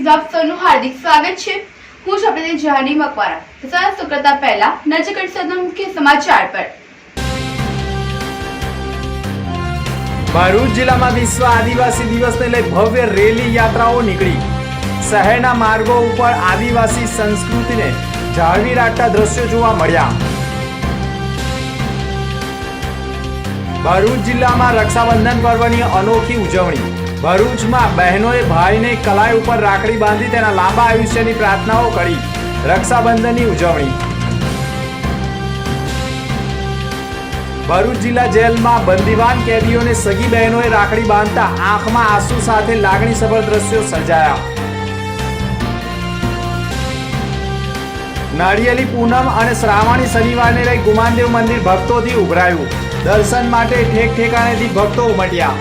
News આપ સૌનું હાર્દિક સ્વાગત છે। હું છું આપણી જાની મકવારા। તો ચાલો કરતા પહેલા નજર કરીશું મુખ્ય સમાચાર પર। ભરૂચ જિલ્લામાં વિશ્વ આદિવાસી દિવસને લઈ ભવ્ય રેલી યાત્રાઓ નીકળી। શહેરના માર્ગો ઉપર આદિવાસી સંસ્કૃતિને જાળવી રાખતા દ્રશ્યો જોવા મળ્યા। ભરૂચ જિલ્લામાં રક્ષાબંધન પર્વની અનોખી ઉજવણી। ભરૂચમાં બહેનોએ ભાઈને કલાઈ ઉપર રાખડી બાંધી તેના લાંબા આયુષ્યની પ્રાર્થનાઓ કરી। રક્ષાબંધનની ઉજવણી। ભરૂચ જિલ્લા જેલમાં બંદીવાન કેદીઓને સગી બહેનોએ રાખડી બાંધતા આંખમાં આંસુ સાથે લાગણીસભર દ્રશ્યો સર્જાયા। નાળિયેરી પૂનમ અને શ્રાવણી શનિવારને લઈ ગુમાનદેવ મંદિર ભક્તોથી ઉભરાયું। દર્શન માટે ઠેક ઠેકાણેથી ભક્તો ઉમટ્યા।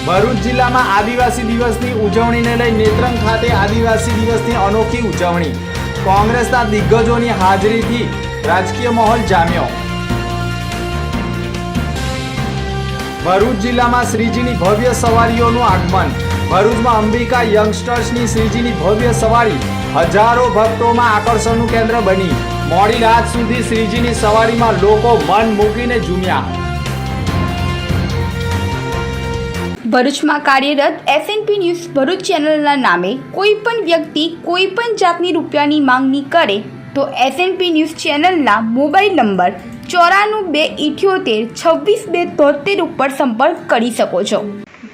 ભરૂચ જિલ્લામાં આદિવાસી દિવસની ઉજવણીને લઈ નેત્રંગ ખાતે આદિવાસી દિવસની અનોખી ઉજવણી। કોંગ્રેસના દિગ્ગજોની હાજરીથી રાજકીય માહોલ જામ્યો। ભરૂચ જિલ્લામાં શ્રીજીની ભવ્ય સવારીઓનું આગમન। ભરૂચમાં અંબિકા યંગસ્ટર્સની શ્રીજીની ભવ્ય સવારી હજારો ભક્તોમાં આકર્ષણનું કેન્દ્ર બની। મોડી રાત સુધી શ્રીજીની સવારીમાં લોકો મન મૂકીને ઝૂમ્યા। ભરૂચમાં કાર્યરત એસએનપી ન્યૂઝ ભરૂચ ચેનલના નામે કોઈ પણ વ્યક્તિ કોઈ પણ જાતની રૂપિયાની માંગણી કરે તો એસએનપી ન્યૂઝ ચેનલના મોબાઈલ નંબર 9428762273 ઉપર સંપર્ક કરી શકો છો।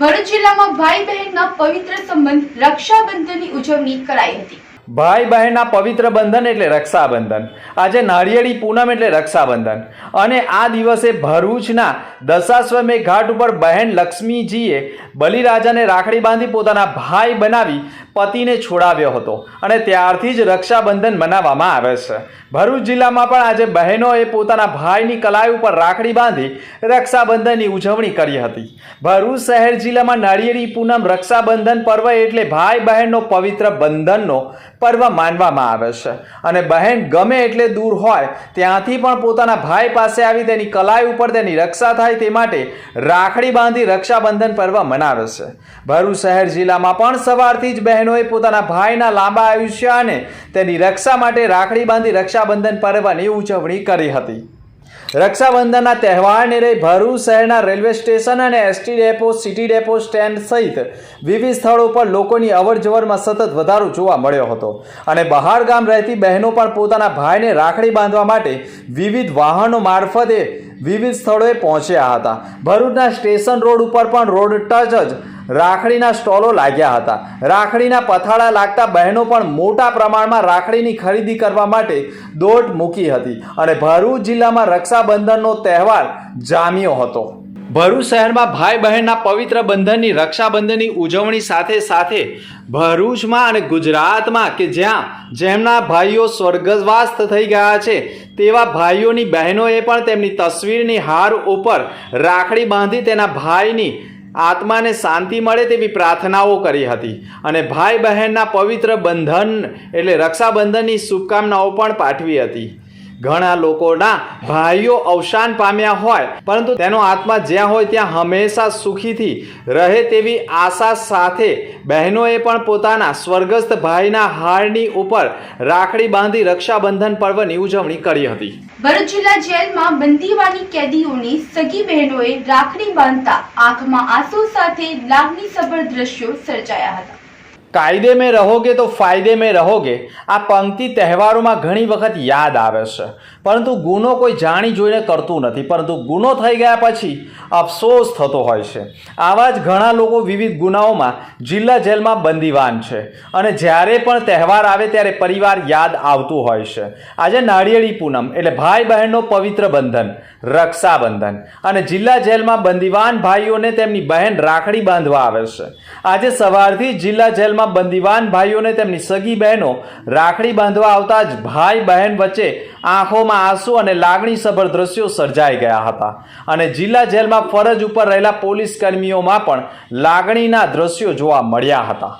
ભરૂચ જિલ્લામાં ભાઈ બહેનના પવિત્ર સંબંધ રક્ષાબંધનની ઉજવણી કરાઈ હતી। ભાઈ બહેનના પવિત્ર બંધન એટલે રક્ષાબંધન। આજે નાળિયેરી પૂનમ એટલે રક્ષાબંધન અને આ દિવસે ભરૂચના દશાશ્વમેઘ ઘાટ ઉપર બહેન લક્ષ્મીજીએ બલિરાજાને રાખડી બાંધી પોતાના ભાઈ બનાવી પતિને છોડાવ્યો હતો અને ત્યારથી જ રક્ષાબંધન મનાવવામાં આવે છે। ભરૂચ જિલ્લામાં પણ આજે બહેનોએ પોતાના ભાઈની કલાઈ ઉપર રાખડી બાંધી રક્ષાબંધનની ઉજવણી કરી હતી। ભરૂચ શહેર જિલ્લામાં નાળિયેરી પૂનમ રક્ષાબંધન પર્વ એટલે ભાઈ બહેનનો પવિત્ર બંધનનો પર્વ માનવામાં આવે છે અને બહેન ગમે એટલે દૂર હોય ત્યાંથી પણ પોતાના ભાઈ પાસે આવી તેની કલાઈ ઉપર તેની રક્ષા થાય તે માટે રાખડી બાંધી રક્ષાબંધન પર્વ મનાવે છે। ભરૂચ શહેર જિલ્લામાં પણ સવારથી જ બહેનોએ પોતાના ભાઈના લાંબા આયુષ્ય અને તેની રક્ષા માટે રાખડી બાંધી રક્ષાબંધન પર્વની ઉજવણી કરી હતી। રક્ષાબંધનના તહેવારને લઈ ભરૂચ શહેરના રેલવે સ્ટેશન અને ST depot city depot stand સહિત વિવિધ સ્થળો પર લોકોની અવરજવરમાં સતત વધારો જોવા મળ્યો હતો અને બહાર ગામ રહેતી બહેનો પણ પોતાના ભાઈને રાખડી બાંધવા માટે વિવિધ વાહનો મારફતે વિવિધ સ્થળોએ પહોંચ્યા હતા। ભરૂચના સ્ટેશન રોડ ઉપર પણ રોડ ટચ જ રાખડીના સ્ટોલો લાગ્યા હતા। રાખડીના પથાળા લાગતા બહેનો પણ મોટા પ્રમાણમાં રાખડીની ખરીદી કરવા માટે દોટ મૂકી હતી અને ભરૂચ જિલ્લામાં રક્ષાબંધનનો તહેવાર જામ્યો હતો। ભરૂચ શહેરમાં ભાઈ બહેનના પવિત્ર બંધનની રક્ષાબંધનની ઉજવણી સાથે સાથે ભરૂચમાં અને ગુજરાતમાં કે જેમના ભાઈઓ સ્વર્ગવાસ થઈ ગયા છે તેવા ભાઈઓની બહેનોએ પણ તેમની તસવીરની હાર ઉપર રાખડી બાંધી તેના ભાઈની આત્માને શાંતિ મળે તેવી પ્રાર્થનાઓ કરી હતી અને ભાઈ બહેનના પવિત્ર બંધન એટલે રક્ષાબંધનની શુભકામનાઓ પણ પાઠવી હતી। ઘણા લોકોના ભાઈઓ અવસાન પામ્યા હોય પરંતુ તેનો આત્મા જ્યાં હોય ત્યાં હંમેશા સુખીથી રહે તેવી આશા સાથે બહેનોએ પણ પોતાના સ્વર્ગસ્થ ભાઈના હારની ઉપર રાખડી બાંધી રક્ષાબંધન પર્વની ઉજવણી કરી હતી। ભરૂચ જિલ્લા જેલમાં બંદીવાની કેદીઓની સગી બહેનોએ રાખડી બાંધતા આંખમાં આંસુ સાથે લાગણીસભર દ્રશ્યો સર્જાયા હતા। કાયદે में रहोगे तो फायदे में रहोगे આ પંક્તિ તહેવારોમાં ઘણી વખત યાદ આવે છે પરંતુ ગુનો કોઈ જાણી જોઈને કરતું નથી પરંતુ ગુનો થઈ ગયા પછી અફસોસ થતો હોય છે। આવા જ ઘણા લોકો વિવિધ ગુનાઓમાં જિલ્લા જેલમાં બંદીવાન છે અને જ્યારે પણ તહેવાર આવે ત્યારે પરિવાર યાદ આવતું હોય છે। આજે નાળિયેરી પૂનમ એટલે ભાઈ બહેનનો પવિત્ર બંધન રક્ષાબંધન અને જિલ્લા જેલમાં બંદીવાન ભાઈઓને તેમની બહેન રાખડી બાંધવા આવે છે। આજે સવારથી જિલ્લા જેલમાં બંદીવાન ભાઈઓને તેમની સગી બહેનો રાખડી બાંધવા આવતા જ ભાઈ બહેન વચ્ચે આંખોમાં આંસુ અને લાગણીસભર દ્રશ્યો સર્જાઈ ગયા હતા અને જિલ્લા જેલમાં ફરજ ઉપર રહેલા પોલીસ કર્મીઓમાં પણ લાગણીના દ્રશ્યો જોવા મળ્યા હતા।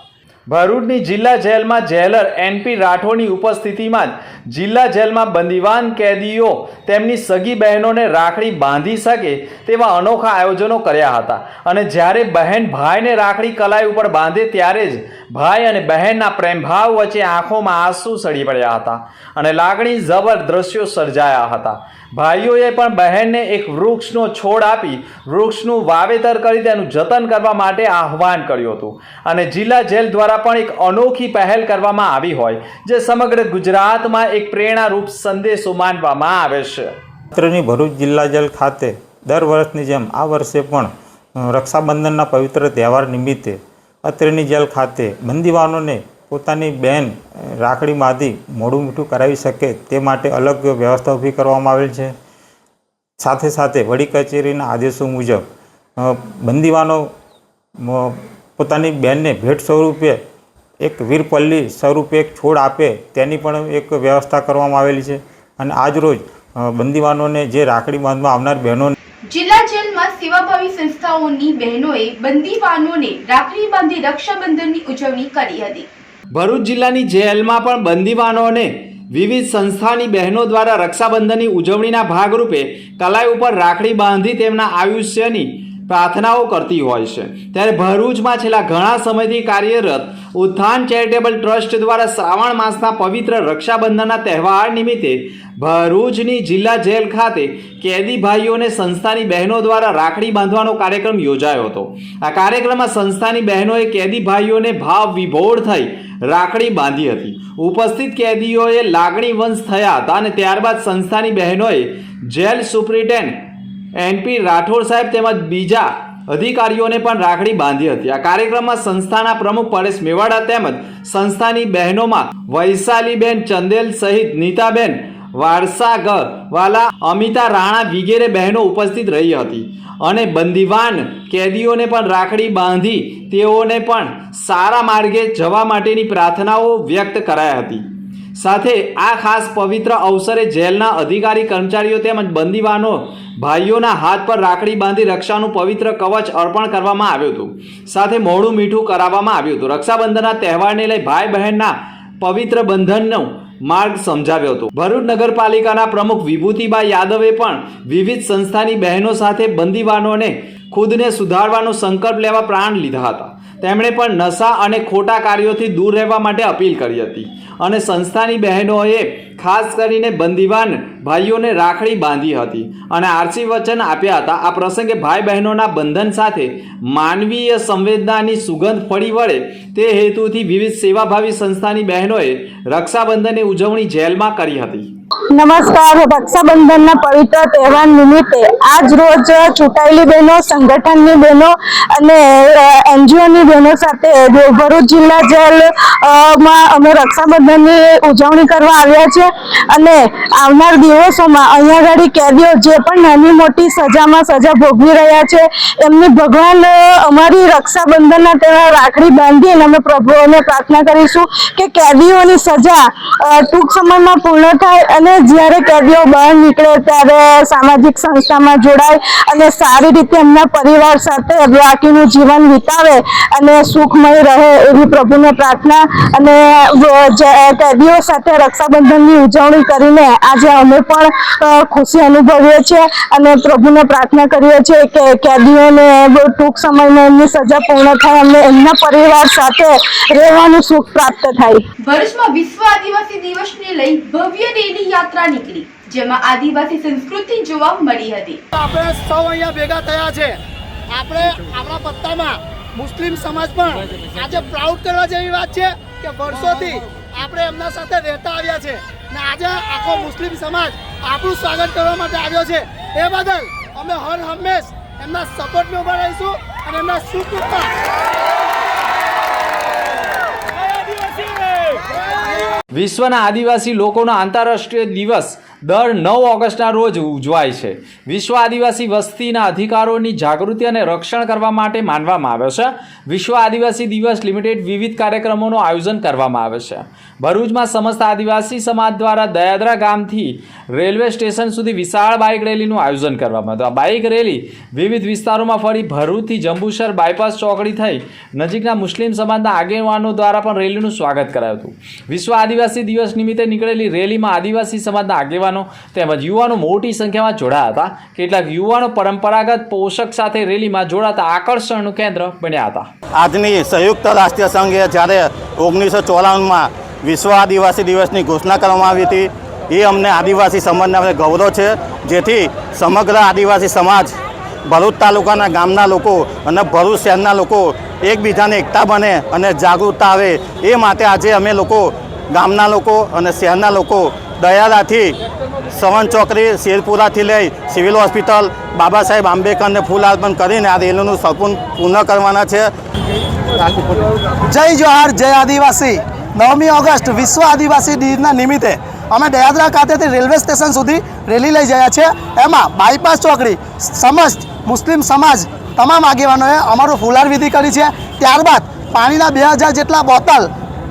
ભરૂચની જિલ્લા જેલમાં જેલર એનપી રાઠોડની ઉપસ્થિતિમાં જ જિલ્લા જેલમાં બંદીવાન કેદીઓ તેમની સગી બહેનોને રાખડી બાંધી શકે તેવા અનોખા આયોજનો કર્યા હતા અને જ્યારે બહેન ભાઈને રાખડી કલાઈ ઉપર બાંધે ત્યારે જ ભાઈ અને બહેનના પ્રેમભાવ વચ્ચે આંખોમાં આંસુ સળી પડ્યા હતા અને લાગણી જબર દ્રશ્યો સર્જાયા હતા. ભાઈઓએ પણ બહેનને એક વૃક્ષનો છોડ આપી વૃક્ષનું વાવેતર કરી તેનું જતન કરવા માટે આહ્વાન કર્યું હતું અને જિલ્લા જેલ દ્વારા પણ એક અનોખી પહેલ કરવામાં આવી હોય જે સમગ્ર ગુજરાતમાં એક પ્રેરણારૂપ સંદેશો માનવામાં આવે છે. અત્રેની ભરૂચ જિલ્લા જેલ ખાતે દર વર્ષની જેમ આ વર્ષે પણ રક્ષાબંધનના પવિત્ર તહેવાર નિમિત્તે અત્રેની જેલ ખાતે બંદીવાનોને પોતાની બહેન રાખડી બાંધી મોઢું મીઠું કરાવી શકે તે માટે અલગ વ્યવસ્થા ઊભી કરવામાં આવેલ છે. સાથે સાથે વડી કચેરીના આદેશો મુજબ બંદીવાનો પોતાની બહેનને ભેટ સ્વરૂપે એક વીરપલ્લી સ્વરૂપે એક છોડ આપે તેની પણ એક વ્યવસ્થા કરવામાં આવેલી છે અને આજરોજ બંદીવાનોને જે રાખડી બાંધવા આવનાર બહેનો જિલ્લા જેલમાં સેવાભાવી સંસ્થાઓની બહેનોએ બંદીવાનોને રાખડી બાંધી રક્ષાબંધનની ઉજવણી કરી હતી. ભરૂચ જિલ્લાની જેલમાં પણ બંદીવાનોને વિવિધ સંસ્થાની બહેનો દ્વારા રક્ષાબંધનની ઉજવણીના ભાગરૂપે કલાઈ ઉપર રાખડી બાંધી તેમના આયુષ્યની પ્રાર્થનાઓ કરતી હોય છે. ત્યારે ભરૂચમાં છેલ્લા ઘણા સમયથી કાર્યરત ઉત્થાન ચેરિટેબલ ટ્રસ્ટ દ્વારા શ્રાવણ માસના પવિત્ર રક્ષાબંધનના તહેવાર નિમિત્તે ભરૂચની જિલ્લા જેલ ખાતે કેદી ભાઈઓને સંસ્થાની બહેનો દ્વારા રાખડી બાંધવાનો કાર્યક્રમ યોજાયો હતો. આ કાર્યક્રમમાં સંસ્થાની બહેનોએ કેદી ભાઈઓને ભાવ વિભોર થઈ રાખડી બાંધી હતી. ઉપસ્થિત કેદીઓએ લાગણીવંશ થયા હતા અને ત્યારબાદ સંસ્થાની બહેનોએ જેલ સુપ્રિન્ટેન્ડન્ટ એનપી રાઠોડ સાહેબ તેમજ બીજા અધિકારીઓને પણ રાખડી બાંધી હતી. આ કાર્યક્રમમાં સંસ્થાના પ્રમુખ પરેશ મેવાડા તેમજ સંસ્થાની બહેનોમાં વૈશાલીબેન ચંદેલ સહિત નીતાબેન વારસાગવાલા, અમિતા રાણા વગેરે બહેનો ઉપસ્થિત રહી હતી અને બંદીવાન કેદીઓને પણ રાખડી બાંધી તેઓને પણ સારા માર્ગે જવા માટેની પ્રાર્થનાઓ વ્યક્ત કરાઈ હતી. સાથે આ ખાસ પવિત્ર અવસરે જેલના અધિકારી કર્મચારીઓ તેમજ બંદીવાનો ભાઈઓના હાથ પર રાખડી બાંધી રક્ષાનું પવિત્ર કવચ અર્પણ કરવામાં આવ્યું હતું. સાથે મોઢું મીઠું કરાવવામાં આવ્યું હતું. રક્ષાબંધનના તહેવારને લઈ ભાઈ બહેનના પવિત્ર બંધનનો માર્ગ સમજાવ્યો હતો. ભરૂચ નગરપાલિકાના પ્રમુખ વિભૂતિબા યાદવે પણ વિવિધ સંસ્થાની બહેનો સાથે બંદીવાનોને ખુદને સુધારવાનો સંકલ્પ લેવા પ્રાણ લીધા હતા. તેમણે પણ નશા અને ખોટા કાર્યોથી દૂર રહેવા માટે અપીલ કરી હતી અને સંસ્થાની બહેનોએ ખાસ કરીને બંદીવાન ભાઈઓને રાખડી બાંધી હતી અને આશીર્વચન આપ્યા હતા. આ પ્રસંગે ભાઈ બહેનોના બંધન સાથે માનવીય સંવેદનાની સુગંધ ફળી વળે તે હેતુથી વિવિધ સેવાભાવી સંસ્થાની બહેનોએ રક્ષાબંધનની ઉજવણી જેલમાં કરી હતી. નમસ્કાર. રક્ષાબંધનના પવિત્ર તહેવાર નિમિત્તે આજ રોજ ચૂંટાયેલી બહેનો, સંગઠનની બહેનો અને એનજીઓની બહેનો સાથે ભરૂચ જિલ્લા જેલમાં અમે રક્ષાબંધનની ઉજવણી કરવા આવ્યા છે અને આવનાર દિવસોમાં અહીંયા આગળ કેદીઓ જે પણ નાની મોટી સજામાં સજા ભોગવી રહ્યા છે એમની ભગવાન અમારી રક્ષાબંધનના તહેવાર રાખડી બાંધીને અમે પ્રભુઓને પ્રાર્થના કરીશું કે કેદીઓની સજા ટૂંક સમયમાં પૂર્ણ થાય અને જ્યારે કેદીઓ બહાર નીકળે ત્યારે સામાજિક સંસ્થામાં જોડાય અને સારી રીતે એમના પરિવાર સાથે બાકીનું જીવન વિતાવે અને સુખમય રહે એવી પ્રભુને પ્રાર્થના. અને કેદીઓ સાથે રક્ષાબંધનની ઉજવણી કરીને આજે અમે પણ ખુશી અનુભવીએ છીએ અને પ્રભુને પ્રાર્થના કરીએ છીએ કે કેદીઓને ટૂંક સમયમાં એમની સજા પૂર્ણ થાય અને એમના પરિવાર સાથે રહેવાનું સુખ પ્રાપ્ત થાય. ભરૂચમાં વિશ્વ આદિવાસી દિવસને લઈ ભવ્ય રેલી યાત્રા નીકળી જેમાં આદિવાસી સંસ્કૃતિ જોવા મળી હતી. આપણે સૌ અહીંયા ભેગા થયા છે. આપણે આપણા પત્તામાં મુસ્લિમ સમાજ પણ આજે પ્રાઉડ કરવા જેવી વાત છે કે વર્ષોથી આપણે એમના સાથે રહેતા આવ્યા છે અને આજે આખો મુસ્લિમ સમાજ આપણું સ્વાગત કરવા માટે આવ્યો છે. એ બદલ અમે હર હંમેશ એમના સપોર્ટમાં ઉભા રહીશું અને એમના સુખ દુઃખમાં. વિશ્વના આદિવાસી લોકોનો આંતરરાષ્ટ્રીય દિવસ દર 9 ઓગસ્ટના રોજ ઉજવાય છે. વિશ્વ આદિવાસી વસ્તીના અધિકારોની જાગૃતિ અને રક્ષણ કરવા માટે માનવામાં આવે છે. વિશ્વ આદિવાસી દિવસ લિમિટેડ વિવિધ કાર્યક્રમોનું આયોજન કરવામાં આવે છે. ભરૂચમાં સમસ્ત આદિવાસી સમાજ દ્વારા દયાદરા ગામથી રેલવે સ્ટેશન સુધી વિશાળ બાઇક રેલીનું આયોજન કરવામાં હતું. આ બાઇક રેલી વિવિધ વિસ્તારોમાં ફરી ભરૂચથી જંબુસર બાયપાસ ચોકડી થઈ નજીકના મુસ્લિમ સમાજના આગેવાનો દ્વારા પણ રેલીનું સ્વાગત કરાયું હતું. વિશ્વ આદિવાસી દિવસ નિમિત્તે નીકળેલી રેલીમાં આદિવાસી સમાજના આગેવાનો તેમજ યુવાનો મોટી સંખ્યામાં જોડાયા હતા. કેટલાક યુવાનો પરંપરાગત પોશાક સાથે રેલીમાં જોડાતા આકર્ષણનું કેન્દ્ર બન્યા હતા. આજની સંયુક્ત રાષ્ટ્રીય સંઘે જ્યારે 1994માં વિશ્વ આદિવાસી દિવસની ઘોષણા કરવામાં આવી હતી, એ અમને આદિવાસી સમાજને ગૌરવ છે. જેથી સમગ્ર આદિવાસી સમાજ, ભરૂચ તાલુકાના ગામના લોકો અને ભરૂચ શહેરના લોકો એકબીજાને એકતા બને અને જાગૃતતા આવે એ માટે આજે અમે લોકો ગામના લોકો અને શહેરના લોકો દયારાથી સવન ચોકડી, શેરપુરાથી લઈ સિવિલ હોસ્પિટલ, બાબા સાહેબ આંબેડકરને ફૂલ અર્પણ કરીને આ રેલીનું સંપૂર્ણ પૂર્ણ કરવાના છે. જય જોહાર, જય આદિવાસી. 9મી ઓગસ્ટ વિશ્વ આદિવાસી દિનના નિમિત્તે અમે દયાદરા ખાતેથી રેલવે સ્ટેશન સુધી રેલી લઈ જયા છે. એમાં બાયપાસ ચોકડી સમસ્ત મુસ્લિમ સમાજ તમામ આગેવાનોએ અમારું ફુલાર વિધિ કરી છે. ત્યારબાદ પાણીના 2000 જેટલા બોટલ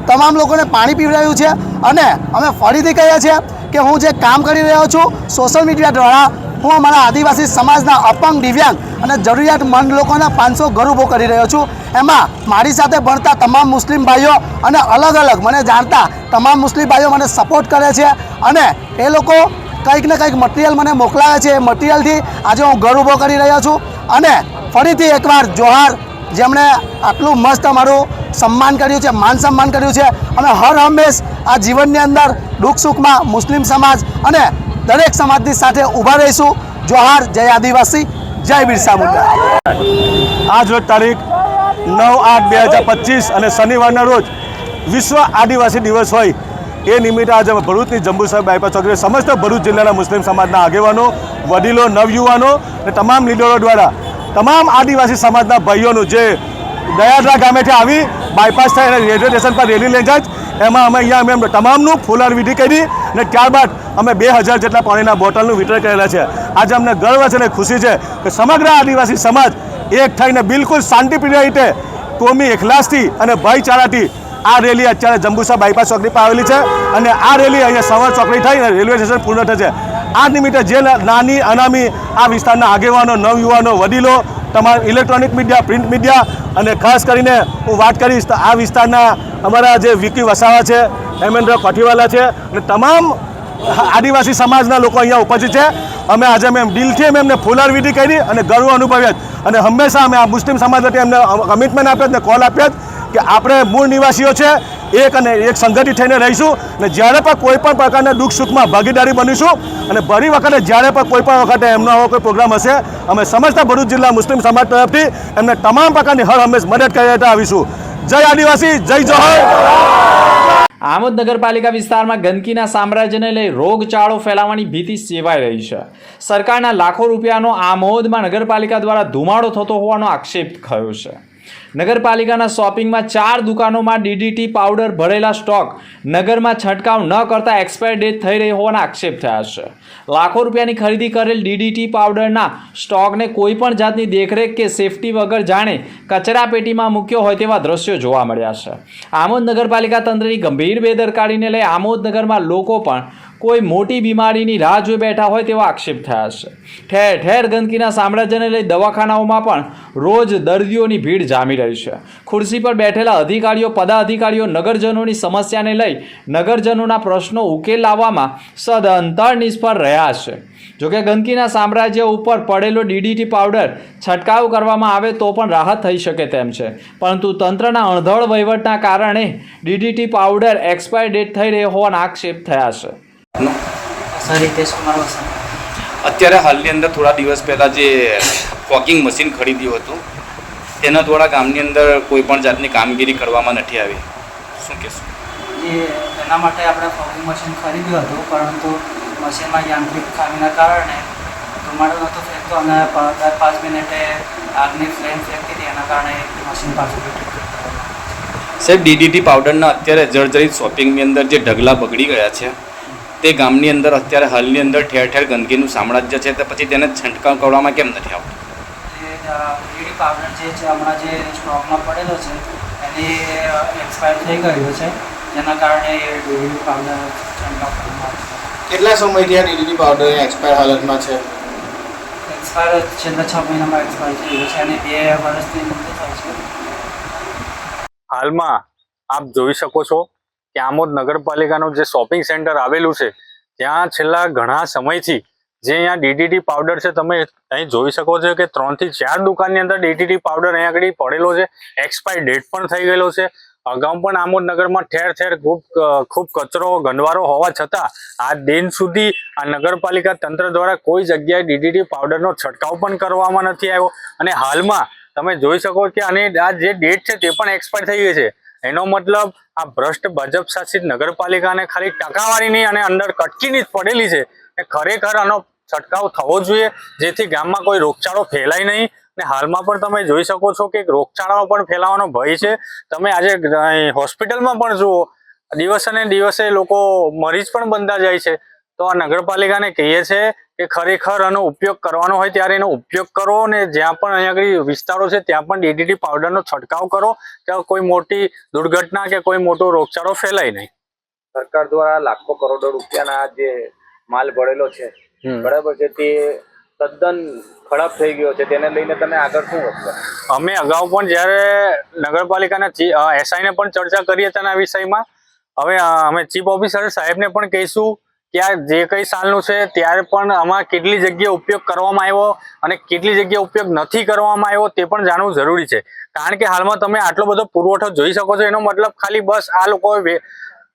તમામ લોકોને પાણી પીવડાવ્યું છે. અને અમે ફરીથી કહીએ છીએ કે હું જે કામ કરી રહ્યો છું સોશિયલ મીડિયા દ્વારા, હું અમારા આદિવાસી સમાજના અપંગ, દિવ્યાંગ અને જરૂરિયાતમંદ લોકોના 500 ઘર ઊભો કરી રહ્યો છું. એમાં મારી સાથે ભણતા તમામ મુસ્લિમ ભાઈઓ અને અલગ અલગ મને જાણતા તમામ મુસ્લિમ ભાઈઓ મને સપોર્ટ કરે છે અને એ લોકો કંઈક ને કંઈક મટીરિયલ મને મોકલાવે છે. એ મટીરિયલથી આજે હું ઘર ઊભો કરી રહ્યો છું. અને ફરીથી એકવાર જોહાર, જેમણે આટલું મસ્ત અમારું સન્માન કર્યું છે, માન સન્માન કર્યું છે. અમે હર હંમેશ આ જીવનની અંદર દુઃખ સુખમાં મુસ્લિમ સમાજ અને દરેક સમાજની સાથે ઊભા રહીશું. જોહાર, જય આદિવાસી, જય બિરસા મુંડા. આજ રોજ તારીખ 9/8/2025 અને શનિવારના રોજ વિશ્વ આદિવાસી દિવસ હોય એ નિમિત્તે આજે ભરૂચની જંબુસર બાયપાસ ચોકડી સમસ્ત ભરૂચ જિલ્લાના મુસ્લિમ સમાજના આગેવાનો, વડીલો, નવયુવાનો અને તમામ લીડરો દ્વારા તમામ આદિવાસી સમાજના ભાઈઓનું જે દયાદરા ગામેથી આવી બાયપાસ થઈ અને રેલવે સ્ટેશન પર રેલી લઈ જાય, એમાં અમે અહીંયા અમે તમામનું ફુલાર વિધિ કરી અને ત્યારબાદ અમે 2000 જેટલા પાણીના બોટલનું વિતરણ કરેલા છે. આજે અમને ગર્વ છે અને ખુશી છે કે સમગ્ર આદિવાસી સમાજ એક થઈને બિલકુલ શાંતિપ્રિય રીતે, કોમી એખલાસથી અને ભાઈચારાથી આ રેલી અત્યારે જંબુસર બાયપાસ ચોકડી પર આવેલી છે. અને આ રેલી અહીંયા સવાર ચોકડી થઈ અને રેલવે સ્ટેશન પૂર્ણ થશે. આ નિમિત્તે જે નાની અનામી આ વિસ્તારના આગેવાનો, નવયુવાનો, વડીલો, તમામ ઇલેક્ટ્રોનિક મીડિયા, પ્રિન્ટ મીડિયા અને ખાસ કરીને હું વાત કરીશ તો આ વિસ્તારના અમારા જે વિકી વસાવા છે, હેમેન્દ્ર કોઠીવાલા છે અને તમામ આદિવાસી સમાજના લોકો અહીંયા ઉપસ્થિત છે. અમે આજે અમે દિલથી એમને ફુલાર વિધિ કરી અને ગર્વ અનુભવ્યા અને હંમેશા અમે આ મુસ્લિમ સમાજ માટે એમને કમિટમેન્ટ આપ્યા અને કોલ આપ્યા કે આપણે મૂળ નિવાસીઓ છે, એક અને એક સંગઠિત થઈને રહીશું અને જ્યારે પણ કોઈ પણ પ્રકારના દુઃખ સુખમાં ભાગીદારી બનીશું. અને ફરી વખતે જ્યારે પણ કોઈ પણ વખતે એમનો આવો કોઈ પ્રોગ્રામ હશે, અમે સમસ્ત ભરૂચ જિલ્લા મુસ્લિમ સમાજ તરફથી એમને તમામ પ્રકારની હર હંમેશ મદદ કરી આવીશું. જય આદિવાસી, જય જોહર. આમોદ નગરપાલિકા વિસ્તારમાં ગંદકીના સામ્રાજ્યને લઈ રોગચાળો ફેલાવાની ભીતિ સેવાઈ રહી છે. સરકારના લાખો રૂપિયાનો આમોદમાં નગરપાલિકા દ્વારા ધુમાડો થતો હોવાનો આક્ષેપ થયો છે. નગરપાલિકાના શોપિંગમાં 4 દુકાનોમાં DDT પાવડર ભરેલા સ્ટોક નગરમાં છંટકાવ ન કરતા એક્સપાયર ડેટ થઈ રહી હોવાના આક્ષેપ થયા છે. લાખો રૂપિયાની ખરીદી કરેલ DDT પાવડરના સ્ટોકને કોઈપણ જાતની દેખરેખ કે સેફટી વગર જાણે કચરા પેટીમાં મૂક્યો હોય તેવા દ્રશ્યો જોવા મળ્યા છે. આમોદ નગરપાલિકા તંત્રની ગંભીર બેદરકારીને લઈ આમોદ નગરમાં લોકો પણ કોઈ મોટી બીમારીની રાહ જોઈ બેઠા હોય તેવા આક્ષેપ થયા છે. ઠેર ઠેર ગંદકીના સામ્રાજ્યને લઈ દવાખાનાઓમાં પણ રોજ દર્દીઓની ભીડ જામી રહી છે. ખુરશી પર બેઠેલા અધિકારીઓ, પદાધિકારીઓ નગરજનોની સમસ્યાને લઈ નગરજનોના પ્રશ્નો ઉકેલ લાવવામાં સદંતર નિષ્ફળ રહ્યા છે. જોકે ગંદકીના સામ્રાજ્ય ઉપર પડેલો DDT પાવડર છંટકાવ કરવામાં આવે તો પણ રાહત થઈ શકે તેમ છે, પરંતુ તંત્રના અણધડ વહીવટના કારણે DDT પાવડર એક્સપાયર ડેટ થઈ રહ્યો હોવાના આક્ષેપ થયા છે. અત્યારે હાલની અંદર થોડા દિવસ પહેલાં જે ફોગિંગ મશીન ખરીદ્યું હતું તેના દ્વારા ગામની અંદર કોઈ પણ જાતની કામગીરી કરવામાં નથી આવી. શું કહેશો? એના માટે આપણે ફોગિંગ મશીન ખરીદ્યું હતું, પરંતુ મશીનમાં યાંત્રિક ખામીના કારણે ધુમાડો નહોતો ફેંકતો અને દર 5 મિનિટે આગની ફ્લેમ ફેંકતી હતી. એના કારણે મશીન પાછું સાહેબ, DDT પાવડરના અત્યારે જર્જરિત શોપિંગની અંદર જે ઢગલા બગડી ગયા છે તે ગામની અંદર અત્યારે હાલની અંદર ઠેર ઠેર ગંદકીનું સામ્રાજ્ય છે, તો પછી તેને છંટકાવ કરવામાં કેમ નથી આવતો? DDT પાવડર જે છે હમણાં જે સ્ટોકમાં પડેલો છે એની એક્સપાયર થઈ ગયો છે, જેના કારણે એ DDT પાવડર છંટકાવ કરવામાં આવે છે. કેટલા સમયથી આ DDT પાવડર એક્સપાયર હાલતમાં છે? એક્સપાયર છેલ્લા 6 મહિનામાં એક્સપાયર થઈ ગયું છે અને 2 વર્ષથી મુક્ત થાય છે. હાલમાં આપ જોઈ શકો છો કે આમોદ નગરપાલિકાનું જે શોપિંગ સેન્ટર આવેલું છે ત્યાં છેલ્લા ઘણા સમયથી જે અહીંયા DDT પાવડર છે, તમે અહીં જોઈ શકો છો કે 3 થી 4 દુકાનની અંદર DDT પાવડર અહીંયા આગળ પડેલો છે. એક્સપાયર ડેટ પણ થઈ ગયેલો છે. અગાઉ પણ આમોદ નગરમાં ઠેર ઠેર ખૂબ કચરો ગંદવારો હોવા છતાં આ દિન સુધી આ નગરપાલિકા તંત્ર દ્વારા કોઈ જગ્યાએ DDT પાવડરનો છંટકાવ પણ કરવામાં નથી આવ્યો. અને હાલમાં તમે જોઈ શકો કે અને આ જે ડેટ છે તે પણ એક્સપાયર થઈ ગઈ છે. એનો મતલબ આ ભ્રષ્ટ ભાજપ શાસિત નગરપાલિકાને ખાલી ટકાવારીની અને અંદર કટકીની જ પડેલી છે. ખરેખર આનો છંટકાવ થવો જોઈએ જેથી ગામમાં કોઈ રોગચાળો ફેલાય નહીં. ને હાલમાં પણ તમે જોઈ શકો છો કે રોગચાળાઓ પણ ફેલાવાનો ભય છે. તમે આજે હોસ્પિટલમાં પણ જુઓ, દિવસે ને દિવસે લોકો મરીજ પણ બનતા જાય છે. તો આ નગરપાલિકાને કહીએ છે કે ખરેખર આનો ઉપયોગ કરવાનો હોય ત્યારે એનો ઉપયોગ કરો ને જ્યાં પણ અહીંયા આગળ વિસ્તારો છે ત્યાં પણ DDT પાવડરનો છંટકાવ કરો ત્યાં કોઈ મોટી દુર્ઘટના કે કોઈ મોટો રોગચાળો ફેલાય નહીં. સરકાર દ્વારા લાખો કરોડો રૂપિયાના જે માલ ભરેલો છે, બરાબર છે, તે તદ્દન ખરાબ થઈ ગયો છે. તેને લઈને તમે આગળ શું કરશો? અમે અગાઉ પણ જ્યારે નગરપાલિકાના SI ને પણ ચર્ચા કરી હતી આ વિષયમાં. હવે અમે ચીફ ઓફિસર સાહેબને પણ કહીશું કે આ જે કઈ સાલનું છે ત્યારે પણ આમાં કેટલી જગ્યાએ ઉપયોગ કરવામાં આવ્યો અને કેટલી જગ્યાએ ઉપયોગ નથી કરવામાં આવ્યો તે પણ જાણવું જરૂરી છે. કારણ કે હાલમાં તમે આટલો બધો પુરવઠો જોઈ શકો છો. એનો મતલબ ખાલી બસ આ લોકોએ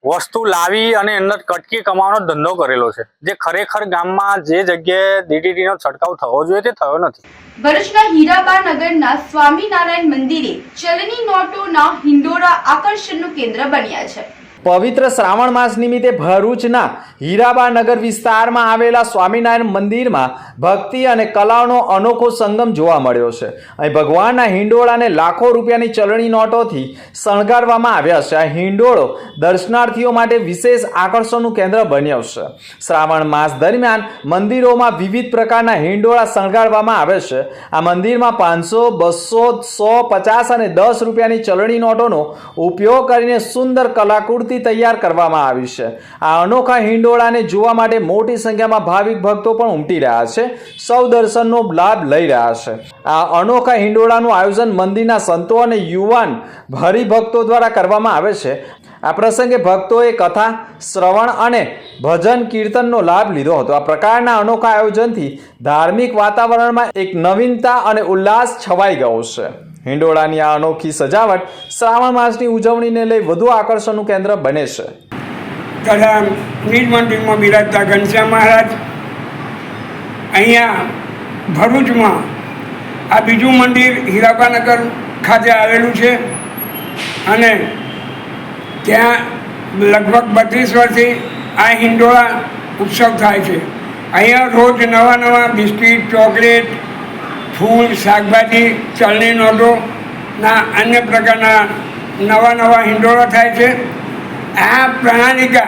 વસ્તુ લાવી અને અંદર કટકી કમાવાનો ધંધો કરેલો છે, જે ખરેખર ગામમાં જે જગ્યાએ DDT નો છંટકાવ થવો જોઈએ તે થયો નથી. ભરૂચના હીરાબા નગરના સ્વામિનારાયણ મંદિરે ચલણી નોટોના હિંડોળા આકર્ષણનું કેન્દ્ર બન્યા છે. પવિત્ર શ્રાવણ માસ નિમિત્તે ભરૂચના હીરાબા નગર વિસ્તારમાં આવેલા સ્વામિનારાયણ મંદિરમાં ભક્તિ અને કલાનો અનોખો સંગમ જોવા મળ્યો છે. અહીં ભગવાનના હિંડોળાને લાખો રૂપિયાની ચલણી નોટોથી શણગારવામાં આવ્યા છે. આ હિંડોળો દર્શનાર્થીઓ માટે વિશેષ આકર્ષણનું કેન્દ્ર બન્યો છે. શ્રાવણ માસ દરમિયાન મંદિરોમાં વિવિધ પ્રકારના હિંડોળા શણગારવામાં આવે છે. આ મંદિરમાં 500, 200, 100, 50 અને 10 રૂપિયાની ચલણી નોટોનો ઉપયોગ કરીને સુંદર કલાકૃતિ તૈયાર કરવામાં આવી છે. આ અનોખા હિંડોળાને જોવા માટે મોટી સંખ્યામાં ભાવિક ભક્તો પણ ઉમટી રહ્યા છે. સૌ દર્શનનો લાભ લઈ રહ્યા છે. આ અનોખા હિંડોળાનું આયોજન મંદિરના સંતો અને યુવાન હરિભક્તો દ્વારા કરવામાં આવે છે. આ પ્રસંગે ભક્તોએ કથા, શ્રવણ અને ભજન કીર્તનનો લાભ લીધો હતો. આ પ્રકારના અનોખા આયોજનથી ધાર્મિક વાતાવરણમાં એક નવીનતા અને ઉલ્લાસ છવાઈ ગયો છે. હિંડોળાની આ અનોખી સજાવટ શ્રાવણ માસની ઉજવણીને લઈ વધુ આકર્ષણનું કેન્દ્ર બને છે. તથા નિજ મંદિરમાં બિરાજતા ઘનશ્યામ મહારાજ અહીંયા ભરૂચમાં આ બીજું મંદિર હીરાબાનગર ખાતે આવેલું છે અને ત્યાં લગભગ 32 વર્ષથી આ હિંડોળા ઉત્સવ થાય છે. અહીંયા રોજ નવા નવા બિસ્કીટ, ચોકલેટ, ફૂલ, શાકભાજી, ચલણી નોટોના અન્ય પ્રકારના નવા હિંડોળા થાય છે. આ પ્રણાલિકા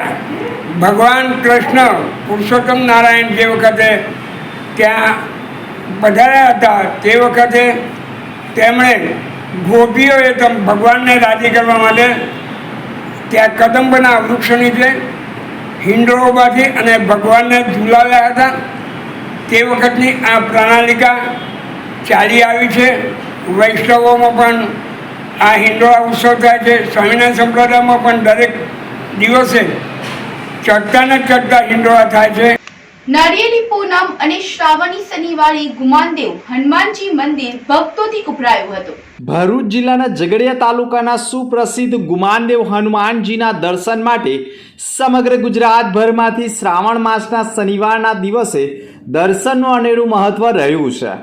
ભગવાન કૃષ્ણ પુરુષોત્તમ નારાયણ જે વખતે ત્યાં પધાર્યા હતા તે વખતે તેમણે ગોપીઓએ ભગવાનને રાજી કરવા માટે ત્યાં કદંબના વૃક્ષ નીચે હિંડોળો બાંધી અને ભગવાનને ઝુલાવ્યા હતા. તે વખતની આ પ્રણાલિકા ચાલી આવી છે. વૈષ્ણવોમાં પણ આ હિંડોળા ઉત્સવ થાય છે. સ્વામિનારાયણ સંપ્રદાયમાં પણ દરેક દિવસે ચડતા હિંડોળા થાય છે. નારિયેળી પૂનમ અને શ્રાવણી શનિવારે ગુમાનદેવ હનુમાનજી મંદિર ભક્તોથી ઉભરાયું હતું. ભરૂચ જિલ્લાના ઝઘડિયા તાલુકાના સુપ્રસિદ્ધ ગુમાનદેવ હનુમાનજીના દર્શન માટે સમગ્ર ગુજરાતભરમાંથી શ્રાવણ માસના શનિવારના દિવસે દર્શનનું અનેરું મહત્વ રહ્યું છે.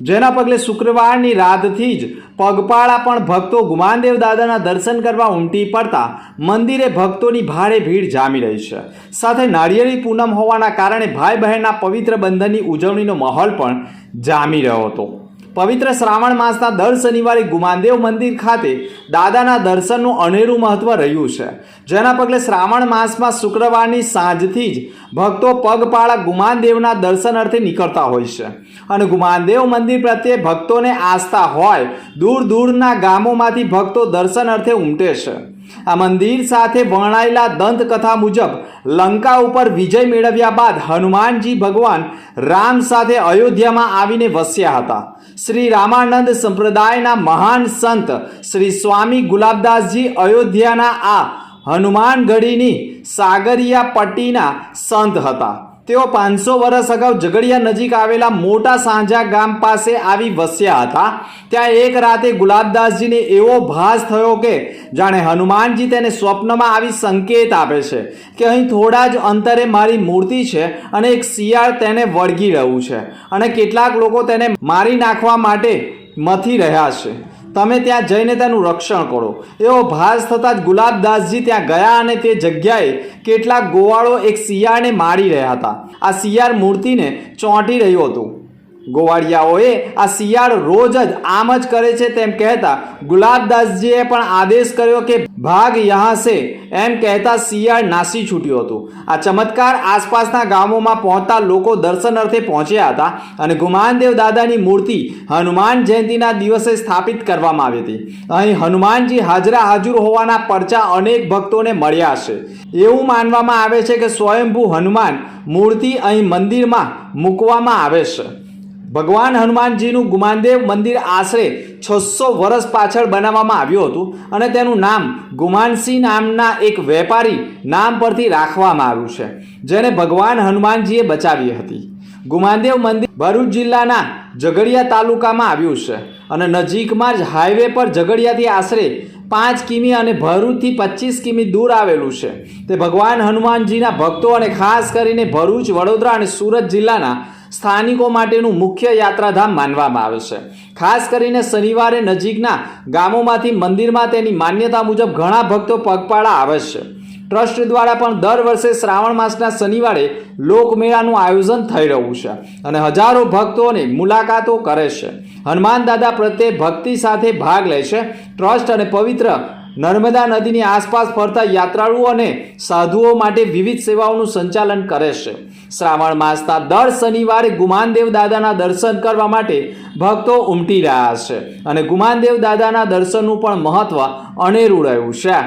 જેના પગલે શુક્રવારની રાતથી જ પગપાળા પણ ભક્તો ગુમાનદેવ દાદાના દર્શન કરવા ઉમટી પડતા મંદિરે ભક્તોની ભારે ભીડ જામી રહી છે. સાથે નાળિયેરી પૂનમ હોવાના કારણે ભાઈ બહેનના પવિત્ર બંધનની ઉજવણીનો માહોલ પણ જામી રહ્યો હતો. પવિત્ર શ્રાવણ માસના દર શનિવારે ગુમાનદેવ મંદિર ખાતે દાદાના દર્શનનું અનેરું મહત્વ રહ્યું છે. જેના પગલે શ્રાવણ માસમાં શુક્રવારની સાંજથી જ ભક્તો પગપાળા ગુમાનદેવના દર્શન અર્થે નીકળતા હોય છે અને ગુમાનદેવ મંદિર પ્રત્યે ભક્તોને આસ્થા હોય દૂર દૂરના ગામોમાંથી ભક્તો દર્શન અર્થે ઉમટે છે. આ મંદિર સાથે વર્ણાયેલા દંતકથા મુજબ લંકા ઉપર વિજય મેળવ્યા બાદ હનુમાનજી ભગવાન રામ સાથે અયોધ્યામાં આવીને વસ્યા હતા. શ્રી રામાનંદ સંપ્રદાયના મહાન સંત શ્રી સ્વામી ગુલાબદાસજી અયોધ્યાના આ હનુમાનગઢીની સાગરિયા પટ્ટીના સંત હતા. તેઓ 500 વર્ષ અગાઉ ઝઘડિયા નજીક આવેલા મોટા સાંજા ગામ પાસે આવી વસ્યા હતા. ત્યાં એક રાતે ગુલાબદાસજીને એવો ભાસ થયો કે જાણે હનુમાનજી તેને સ્વપ્નમાં આવી સંકેત આપે છે કે અહીં થોડા જ અંતરે મારી મૂર્તિ છે અને એક શિયાળ તેને વળગી રહ્યું છે અને કેટલાક લોકો તેને મારી નાખવા માટે મથી રહ્યા છે. તમે ત્યાં જઈને તેનું રક્ષણ કરો. એવો ભાસ થતાં જ ગુલાબદાસજી ત્યાં ગયા અને તે જગ્યાએ કેટલાક ગોવાળો એક શિયાળને મારી રહ્યા હતા. આ શિયાળ મૂર્તિને ચોંટી રહ્યું હતું. ગોવાળિયાઓએ આ શિયાળ રોજ જ આમ જ કરે છે તેમ કહેતા ગુલાબદાસજીએ પણ આદેશ કર્યો કે ભાગ યહાં સે, એમ કહેતા શિયાળ નાસી છૂટ્યું હતું. આ ચમત્કાર આસપાસના ગામોમાં પહોંચતા લોકો દર્શનાર્થે પહોંચ્યા હતા અને ગુમાનદેવ દાદાની મૂર્તિ હનુમાન જયંતિના દિવસે સ્થાપિત કરવામાં આવી હતી. અહીં હનુમાનજી હાજરા હાજર હોવાના પરચા અનેક ભક્તોને મળ્યા છે. એવું માનવામાં આવે છે કે સ્વયંભૂ હનુમાન મૂર્તિ અહીં મંદિરમાં મૂકવામાં આવે છે. ભગવાન હનુમાનજીનું ગુમાનદેવ મંદિર આશરે 600 વર્ષ પાછળ બનાવવામાં આવ્યું હતું અને તેનું નામ ગુમાનસિંહ નામના એક વેપારી નામ પરથી રાખવામાં આવ્યું છે, જેને ભગવાન હનુમાનજીએ બચાવી હતી. ગુમાનદેવ મંદિર ભરૂચ જિલ્લાના ઝઘડિયા તાલુકામાં આવ્યું છે અને નજીકમાં જ હાઈવે પર ઝઘડિયાથી આશરે 5 કિમી અને ભરૂચથી 25 કિમી દૂર આવેલું છે. તે ભગવાન હનુમાનજીના ભક્તો અને ખાસ કરીને ભરૂચ, વડોદરા અને સુરત જિલ્લાના સ્થાનિકો માટેનું મુખ્ય યાત્રાધામ માનવામાં આવે છે. ખાસ કરીને શનિવારે નજીકના ગામોમાંથી મંદિરમાં તેની માન્યતા મુજબ ઘણા ભક્તો પગપાળા આવે છે. ટ્રસ્ટ દ્વારા પણ દર વર્ષે શ્રાવણ માસના શનિવારે લોકમેળાનું આયોજન થઈ રહ્યું છે અને હજારો ભક્તોને મુલાકાતો કરે છે. હનુમાન દાદા પ્રત્યે ભક્તિ સાથે ભાગ લે છે. ટ્રસ્ટ અને પવિત્ર નર્મદા નદીની આસપાસ ફરતા યાત્રાળુઓ અને સાધુઓ માટે વિવિધ સેવાઓનું સંચાલન કરે છે. શ્રાવણ માસના દર શનિવારે ગુમાનદેવ દાદાના દર્શન કરવા માટે ભક્તો ઉમટી રહ્યા છે અને ગુમાનદેવ દાદાના દર્શનનું પણ મહત્વ અનેરું રહ્યું છે.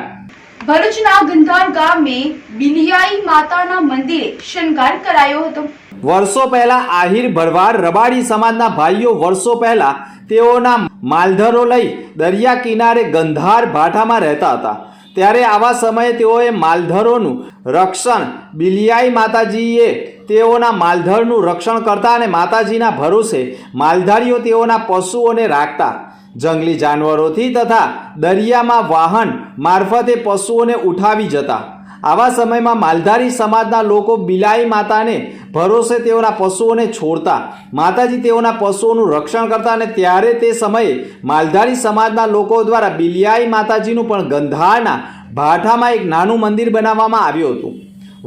ભરૂચના ગંધાર ગામે બિલિયાઈ માતાના મંદિરે શણગાર કરાયો હતો. વર્ષો પહેલા આહિર ભરવાડ રબાડી સમાજના ભાઈઓ વર્ષો પહેલા તેઓના માલધરો લઈ દરિયા કિનારે ગંધાર ભાટામાં રહેતા હતા. ત્યારે આવા સમયે તેઓએ માલધરોનું રક્ષણ બિલિયાઈ માતાજીએ તેઓના માલધરનું રક્ષણ કરતા અને માતાજીના ભરોસે માલધારીઓ તેઓના પશુઓને રાખતા. જંગલી જાનવરોથી તથા દરિયામાં વાહન મારફતે પશુઓને ઉઠાવી જતા. આવા સમયમાં માલધારી સમાજના લોકો બિલાઈ માતાને ભરોસે તેઓના પશુઓને છોડતા. માતાજી તેઓના પશુઓનું રક્ષણ કરતા અને ત્યારે તે સમયે માલધારી સમાજના લોકો દ્વારા બિલિયાઈ માતાજીનું પણ ગંધારના ભાટામાં એક નાનું મંદિર બનાવવામાં આવ્યું હતું.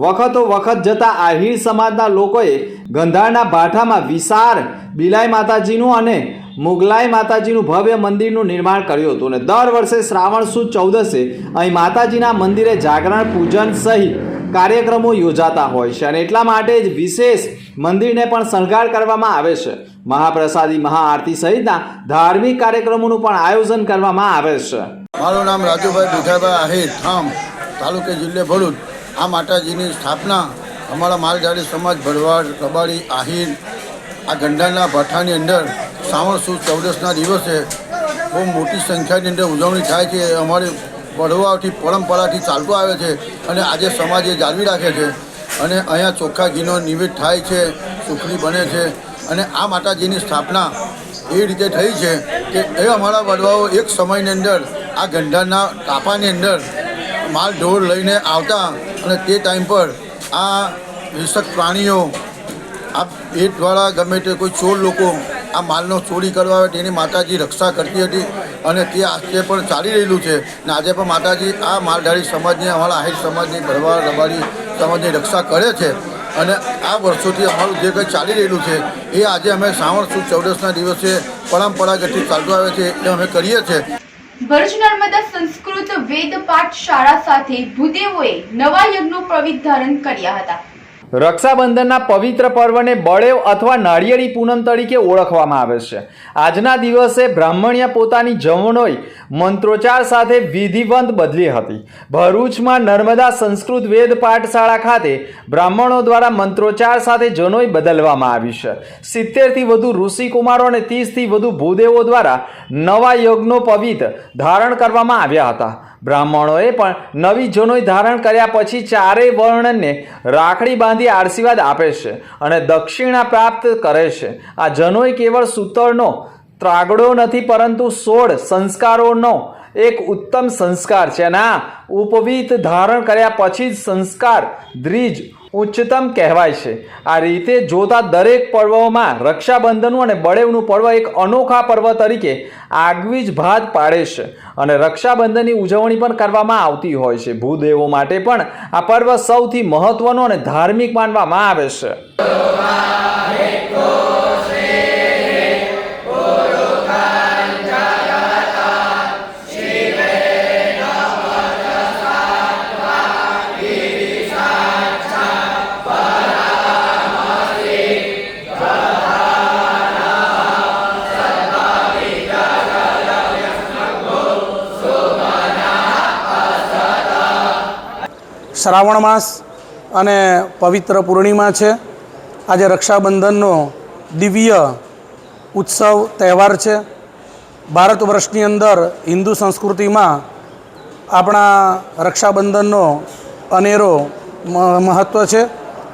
વખતો વખત જતા આહિર સમાજના લોકોએ ગંધારના ભાટામાં વિશાળ બિલાઈ માતાજીનું અને મુગલાઈ માતાજીનું ભવ્ય મંદિરનું નિર્માણ કર્યું હતું અને દર વર્ષે શ્રાવણ સુદ 14 અહીં માતાજીના મંદિરે જાગરણ, પૂજન સહિત કાર્યક્રમો યોજાતા હોય છે અને એટલા માટે જ વિશેષ મંદિરને પણ શણગાર કરવામાં આવે છે. મહાપ્રસાદી, મહાઆરતી સહિતના ધાર્મિક કાર્યક્રમોનું પણ આયોજન કરવામાં આવે છે. મારું નામ રાજુભાઈ ભીખાભાઈ આહિર, ઠામ, તાલુકે જિલ્લે ભરૂચ. આ માતાજીની સ્થાપના અમારા માલધારી સમાજ ભરવાડ, રબાડી, આહિર આ ગંધારના ભાઠાની અંદર શ્રાવણ સુદ 14ના દિવસે બહુ મોટી સંખ્યાની અંદર ઉજવણી થાય છે. અમારી પડવાથી પરંપરાથી ચાલતો આવે છે અને આજે સમાજ એ જાળવી રાખે છે અને અહીંયા ચોખ્ખા ઘીનો નિવેદ થાય છે, સુખડી બને છે અને આ માતાજીની સ્થાપના એ રીતે થઈ છે કે એ અમારા વડવાઓ એક સમયની અંદર આ ગંધારના ટાપાની અંદર માલ ઢોર લઈને આવતા અને તે ટાઈમ પર આ હિંસક પ્રાણીઓ આ પેટવાળા ગમે તે કોઈ ચોર લોકો આ માલનો ચોરી કરવા આવે તેની માતાજી રક્ષા કરતી હતી અને તે આજે પણ ચાલી રહેલું છે અને આજે પણ માતાજી આ માલધારી સમાજની, અમારા આહિર સમાજની, ભરવાડ, રબાડી સમાજની રક્ષા કરે છે અને આ વર્ષોથી અમારું જે કંઈ ચાલી રહેલું છે એ આજે અમે શ્રાવણ સુદ 14ના દિવસે પરંપરાગતથી ચાલતું આવે છે એ અમે કરીએ છીએ. ભરૂચ નર્મદા સંસ્કૃત વેદ પાઠશાળા સાથે ભૂદેવોએ નવા યજ્ઞો પવિત્ર ધારણ કર્યા હતા. રક્ષાબંધનના પવિત્ર પર્વને બળેવ અથવા નાળિયેરી પૂનમ તરીકે ઓળખવામાં આવે છે. આજના દિવસે બ્રાહ્મણિયા પોતાની જનોઈ મંત્રોચ્ચાર સાથે વિધિવંત બદલી હતી. ભરૂચમાં નર્મદા સંસ્કૃત વેદ પાઠશાળા ખાતે બ્રાહ્મણો દ્વારા મંત્રોચ્ચાર સાથે જનોઈ બદલવામાં આવી છે. 70થી વધુ ઋષિકુમારો અને 30થી વધુ ભૂદેવો દ્વારા નવા યજ્ઞો પવિત્ર ધારણ કરવામાં આવ્યા હતા. બ્રાહ્મણોએ પણ નવી જનોઈ ધારણ કર્યા પછી ચારેય વર્ણને રાખડી બાંધી આશીર્વાદ આપે છે અને દક્ષિણા પ્રાપ્ત કરે છે. આ જનોઈ કેવળ સૂતરનો ત્રાગડો નથી, પરંતુ 16 સંસ્કારોનો એક ઉત્તમ સંસ્કાર છે અને આ ઉપવીત ધારણ કર્યા પછી જ સંસ્કાર દ્વિજ ઉચ્ચતમ કહેવાય છે. આ રીતે જોતા દરેક પર્વોમાં રક્ષાબંધનનું અને બળેવનું પર્વ એક અનોખા પર્વ તરીકે આગવી જ ભાત પાડે છે અને રક્ષાબંધનની ઉજવણી પણ કરવામાં આવતી હોય છે. ભૂદેવો માટે પણ આ પર્વ સૌથી મહત્વનો અને ધાર્મિક માનવામાં આવે છે. શ્રાવણ માસ અને પવિત્ર પૂર્ણિમા છે. આજે રક્ષાબંધનનો દિવ્ય ઉત્સવ તહેવાર છે. ભારત વર્ષની અંદર હિન્દુ સંસ્કૃતિમાં આપણા રક્ષાબંધનનો અનેરો મહત્ત્વ છે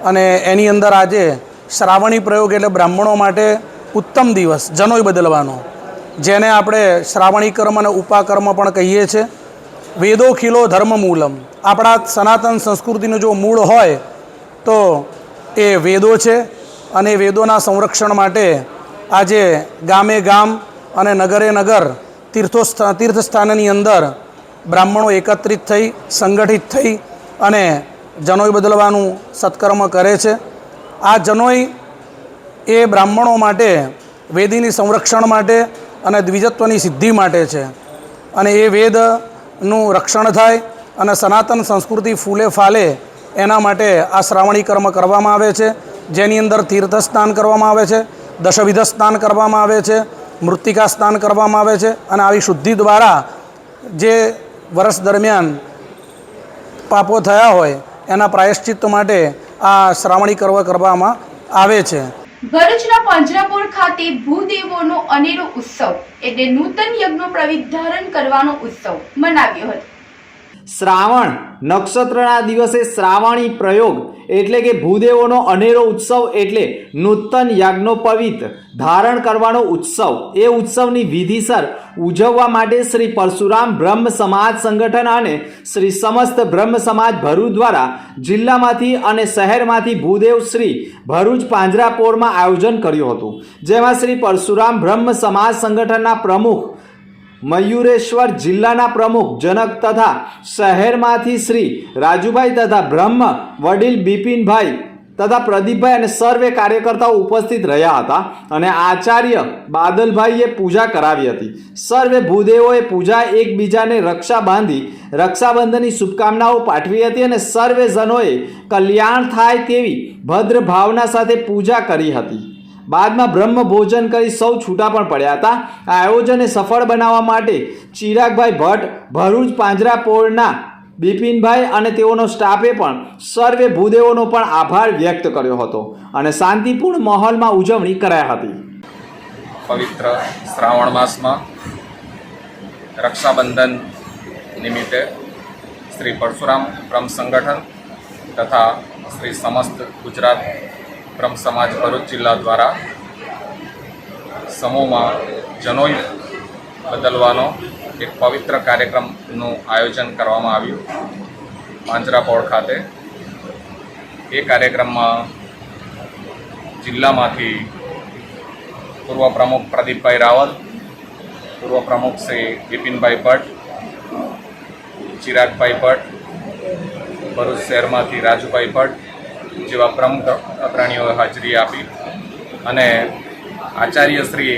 અને એની અંદર આજે શ્રાવણી પ્રયોગ એટલે બ્રાહ્મણો માટે ઉત્તમ દિવસ જનોઈ બદલવાનો, જેને આપણે શ્રાવણી કર્મ અને ઉપાકર્મ પણ કહીએ છીએ. વેદો ખીલો ધર્મ મૂલમ, આપણા સનાતન સંસ્કૃતિનું જો મૂળ હોય તો એ વેદો છે અને વેદોના સંરક્ષણ માટે આજે ગામે ગામ અને નગરે નગર તીર્થસ્થાનની અંદર બ્રાહ્મણો એકત્રિત થઈ સંગઠિત થઈ અને જનોઈ બદલવાનું સત્કર્મ કરે છે. આ જનોઈ એ બ્રાહ્મણો માટે વેદીની સંરક્ષણ માટે અને દ્વિજત્વની સિદ્ધિ માટે છે અને એ વેદનું રક્ષણ થાય અને સનાતન સંસ્કૃતિ ફૂલે ફાલે એના માટે આ શ્રાવણી કર્મ કરવામાં આવે છે, જેની અંદર તીર્થ સ્નાન કરવામાં આવે છે, દશવિધ સ્નાન કરવામાં આવે છે, મૃત્તિકા સ્નાન કરવામાં આવે છે અને આવી શુદ્ધિ દ્વારા જે વર્ષ દરમિયાન પાપો થયા હોય એના પ્રાયશ્ચિત્ત માટે આ શ્રાવણી કર્મ કરવામાં આવે છે. ભરૂચના પાંજરાપોળ ખાતે ભૂદેવોનો અનેરો ઉત્સવ એટલે નૂતન યજ્ઞો પ્રવિધ ધારણ કરવાનો ઉત્સવ મનાવ્યો હતો. શ્રાવણ નક્ષત્રના દિવસે શ્રાવણી પ્રયોગ એટલે કે ભૂદેવોનો અનેરો ઉત્સવ એટલે નૂતન યાજ્ઞોપવિત ધારણ કરવાનો ઉત્સવ. એ ઉત્સવની વિધિસર ઉજવવા માટે શ્રી પરશુરામ બ્રહ્મ સમાજ સંગઠન અને શ્રી સમસ્ત બ્રહ્મ સમાજ ભરૂચ દ્વારા જિલ્લામાંથી અને શહેરમાંથી ભૂદેવ શ્રી ભરૂચ પાંજરાપોળમાં આયોજન કર્યું હતું, જેમાં શ્રી પરશુરામ બ્રહ્મ સમાજ સંગઠનના પ્રમુખ મયુરેશ્વર, જિલ્લાના પ્રમુખ જનક તથા શહેરમાંથી શ્રી રાજુભાઈ તથા બ્રહ્મ વડીલ બિપિનભાઈ તથા પ્રદીપભાઈ અને સર્વે કાર્યકર્તાઓ ઉપસ્થિત રહ્યા હતા અને આચાર્ય બાદલભાઈએ પૂજા કરાવી હતી. સર્વે ભૂદેવોએ પૂજા એકબીજાને રક્ષા બાંધી રક્ષાબંધનની શુભકામનાઓ પાઠવી હતી અને સર્વે જનોએ કલ્યાણ થાય તેવી ભદ્ર ભાવના સાથે પૂજા કરી હતી. બાદમાં બ્રહ્મ ભોજન કરી સૌ છૂટા પણ પડ્યા હતા. આ આયોજનને સફળ બનાવવા માટે ચિરાગભાઈ ભટ્ટ, ભરૂચ પાંજરાપોળના બિપિનભાઈ અને તેઓનો સ્ટાફે પણ સર્વે ભૂદેવોનો પણ આભાર વ્યક્ત કર્યો હતો અને શાંતિપૂર્ણ માહોલમાં ઉજવણી કરાઈ હતી. પવિત્ર શ્રાવણ માસમાં રક્ષાબંધન નિમિત્તે શ્રી પરશુરામ બ્રહ્મ સંગઠન તથા શ્રી સમસ્ત ગુજરાત બ્રહ્મ સમાજ ભરૂચ જિલ્લા દ્વારા સમૂહમાં જનોઈ બદલવાનો એક પવિત્ર કાર્યક્રમનું આયોજન કરવામાં આવ્યું પાંજરાપોળ ખાતે. એ કાર્યક્રમમાં જિલ્લામાંથી પૂર્વ પ્રમુખ પ્રદીપભાઈ રાવલ, પૂર્વ પ્રમુખ શ્રી બિપિનભાઈ ભટ્ટ, ચિરાગભાઈ ભટ્ટ, ભરૂચ શહેરમાંથી રાજુભાઈ ભટ્ટ જેવા પ્રમુખ અગ્રણીઓએ હાજરી આપી અને આચાર્ય શ્રી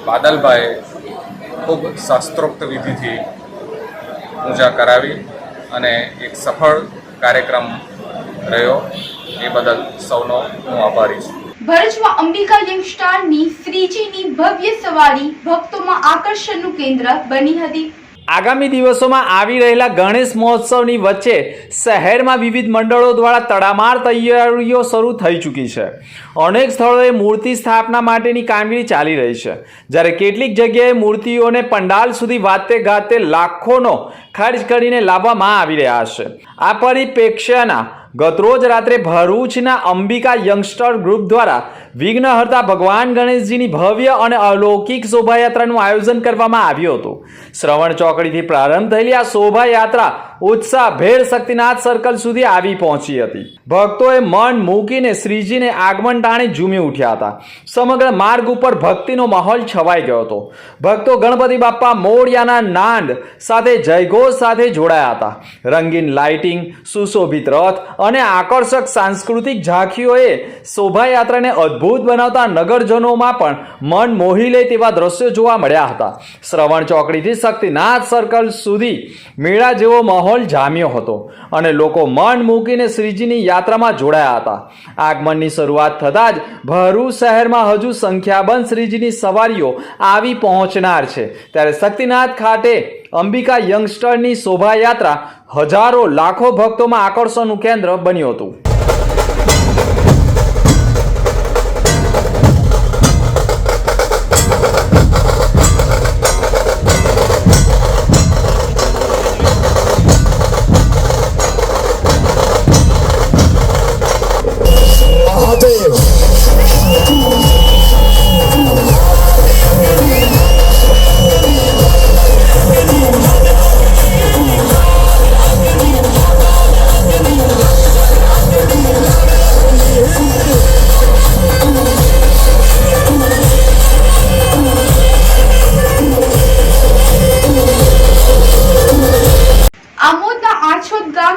બાદલભાઈ ખૂબ શાસ્ત્રોક્ત વિધિથી પૂજા કરાવી અને એક સફળ કાર્યક્રમ રહ્યો એ બદલ સૌનો હું આભારી છું. ભરૂચમાં અંબિકા યંગસ્ટારની શ્રીજીની ભવ્ય સવારી ભક્તોમાં આકર્ષણનું કેન્દ્ર બની હતી. આગામી દિવસોમાં આવી રહેલા ગણેશ મહોત્સવની વચ્ચે શહેરમાં વિવિધ મંડળો દ્વારા તડામાર તૈયારીઓ શરૂ થઈ ચૂકી છે. અનેક સ્થળોએ મૂર્તિ સ્થાપના માટેની કામગીરી ચાલી રહી છે, જ્યારે કેટલીક જગ્યાએ મૂર્તિઓને પંડાલ સુધી વાતે ગાતે લાખોનો ખર્ચ કરીને લાવવામાં આવી રહ્યા છે. આ પરિપ્રેક્ષ્યના ગતરોજ રાત્રે ભરૂચના અંબિકા યંગસ્ટર ગ્રુપ દ્વારા વિઘ્નહર્તા ભગવાન ગણેશજીની ભવ્ય અને અલૌકિક શોભાયાત્રાનું આયોજન કરવામાં આવ્યું હતું. શ્રવણ ચોકડીથી પ્રારંભ થયેલી આ શોભાયાત્રા ઉત્સાહભેર શક્તિનાથ સર્કલ સુધી આવી પહોંચી હતી. ભક્તોએ મન મૂકીને શ્રીજીને આગમન ટાણે ઝૂમી ઉઠ્યા હતા. સમગ્ર માર્ગ ઉપર ભક્તિનો માહોલ છવાઈ ગયો હતો. ભક્તો ગણપતિ બાપ્પા મોરયાના નાદ સાથે જયઘોષ સાથે જોડાયા હતા. રંગીન લાઇટિંગ, સુશોભિત રથ અને આકર્ષક સાંસ્કૃતિક ઝાંખીઓએ શોભાયાત્રાને અદ્ભુત બનાવતા નગરજનોમાં પણ મન મોહી લે તેવા દ્રશ્યો જોવા મળ્યા હતા. શ્રવણ ચોકડીથી શક્તિનાથ સર્કલ સુધી મેળા જેવો માહોલ જામ્યો હતો અને લોકો મન મૂકીને શ્રીજીની યાત્રામાં જોડાયા હતા. આગમનની શરૂઆત થતાં જ ભરૂચ શહેરમાં હજુ સંખ્યાબંધ શ્રીજીની સવારીઓ આવી પહોંચનાર છે, ત્યારે શક્તિનાથ ખાતે અંબિકા યંગસ્ટરની શોભાયાત્રા હજારો લાખો ભક્તોમાં આકર્ષણનું કેન્દ્ર બન્યું હતું.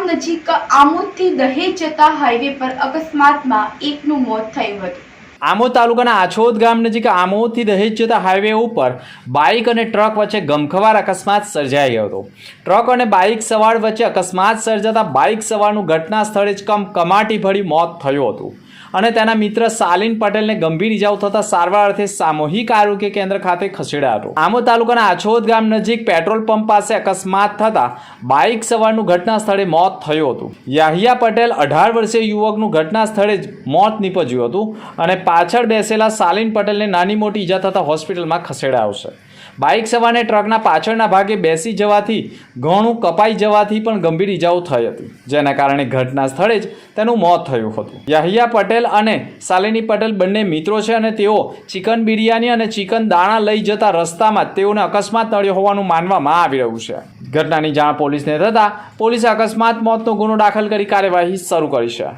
નજીક આમોદથી દહેજ જતા હાઈવે પર અકસ્માતમાં એકનું મોત થયું હતું. આમોદ તાલુકાના આછોદ ગામ નજીક આમોદથી દહેજ જતા હાઈવે ઉપર બાઇક અને ટ્રક વચ્ચે ગમખ્વાર અકસ્માત સર્જાઈ ગયો હતો. ટ્રક અને બાઇક સવાર વચ્ચે અકસ્માત સર્જાતા બાઇક સવારનું ઘટના સ્થળે જ કમાટી ભરી મોત થયું હતું અને તેના મિત્ર સાલિન પટેલને ગંભીર ઇજાઓ થતા સારવાર અર્થે સામૂહિક આરોગ્ય કેન્દ્ર ખાતે ખસેડાયો હતો. આમોદ તાલુકાના આછોદ ગામ નજીક પેટ્રોલ પંપ પાસે અકસ્માત થતા બાઇક સવારનું ઘટના સ્થળે મોત થયું હતું. યાહિયા પટેલ 18 વર્ષીય યુવકનું ઘટના સ્થળે જ મોત નીપજ્યું હતું અને પાછળ બેસેલા સાલિન પટેલને નાની મોટી ઈજા થતા હોસ્પિટલમાં ખસેડાયો છે. બાઇક સવારને ટ્રકના પાછળના ભાગે બેસી જવાથી ઘણું કપાઈ જવાથી પણ ગંભીર ઇજાઓ થઈ હતી, જેના કારણે ઘટના સ્થળે જ તેનું મોત થયું હતું. યાહિયા પટેલ અને શાલિની પટેલ બંને મિત્રો છે અને તેઓ ચિકન બિરયાની અને ચિકન દાણા લઈ જતા રસ્તામાં તેઓને અકસ્માત નડ્યો હોવાનું માનવામાં આવી રહ્યું છે. ઘટનાની જાણ પોલીસને થતાં પોલીસે અકસ્માત મોતનો ગુનો દાખલ કરી કાર્યવાહી શરૂ કરી છે.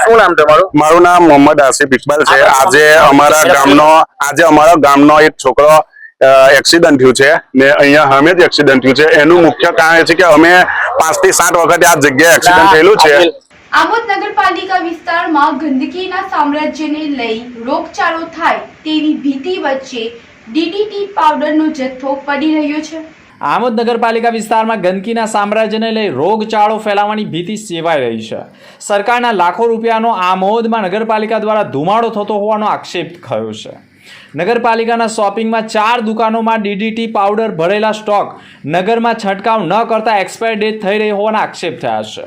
શું નામ તમારું? મારું નામ મોહમ્મદ આસિફ ઇકબાલ છે. આજે અમારા ગામનો એક છોકરો એક્સિડન્ટ થયું છે ને અહીંયા સામે જ એક્સિડન્ટ થયું છે. એનું મુખ્ય કારણ એ છે કે અમે 5 થી 7 વખત આ જગ્યાએ એક્સિડન્ટ થયેલું છે. આમોદ નગરપાલિકા વિસ્તારમાં ગંદકીના સામ્રાજ્યને લઈ રોગચાળો થાય તેવી ભીતિ વચ્ચે ડીડીટી પાવડરનો જથ્થો પડી રહ્યો છે. આમોદ નગરપાલિકા વિસ્તારમાં ગંદકીના સામ્રાજ્યને લઈ રોગચાળો ફેલાવાની ભીતિ સેવાઈ રહી છે. સરકારના લાખો રૂપિયાનો આમોદમાં નગરપાલિકા દ્વારા ધુમાડો થતો હોવાનો આક્ષેપ થયો છે. નગરપાલિકાના શોપિંગમાં 4 દુકાનોમાં ડીડીટી પાવડર ભરેલા સ્ટોક નગરમાં છંટકાવ ન કરતા એક્સપાયર ડેટ થઈ રહી હોવાના આક્ષેપ થયા છે.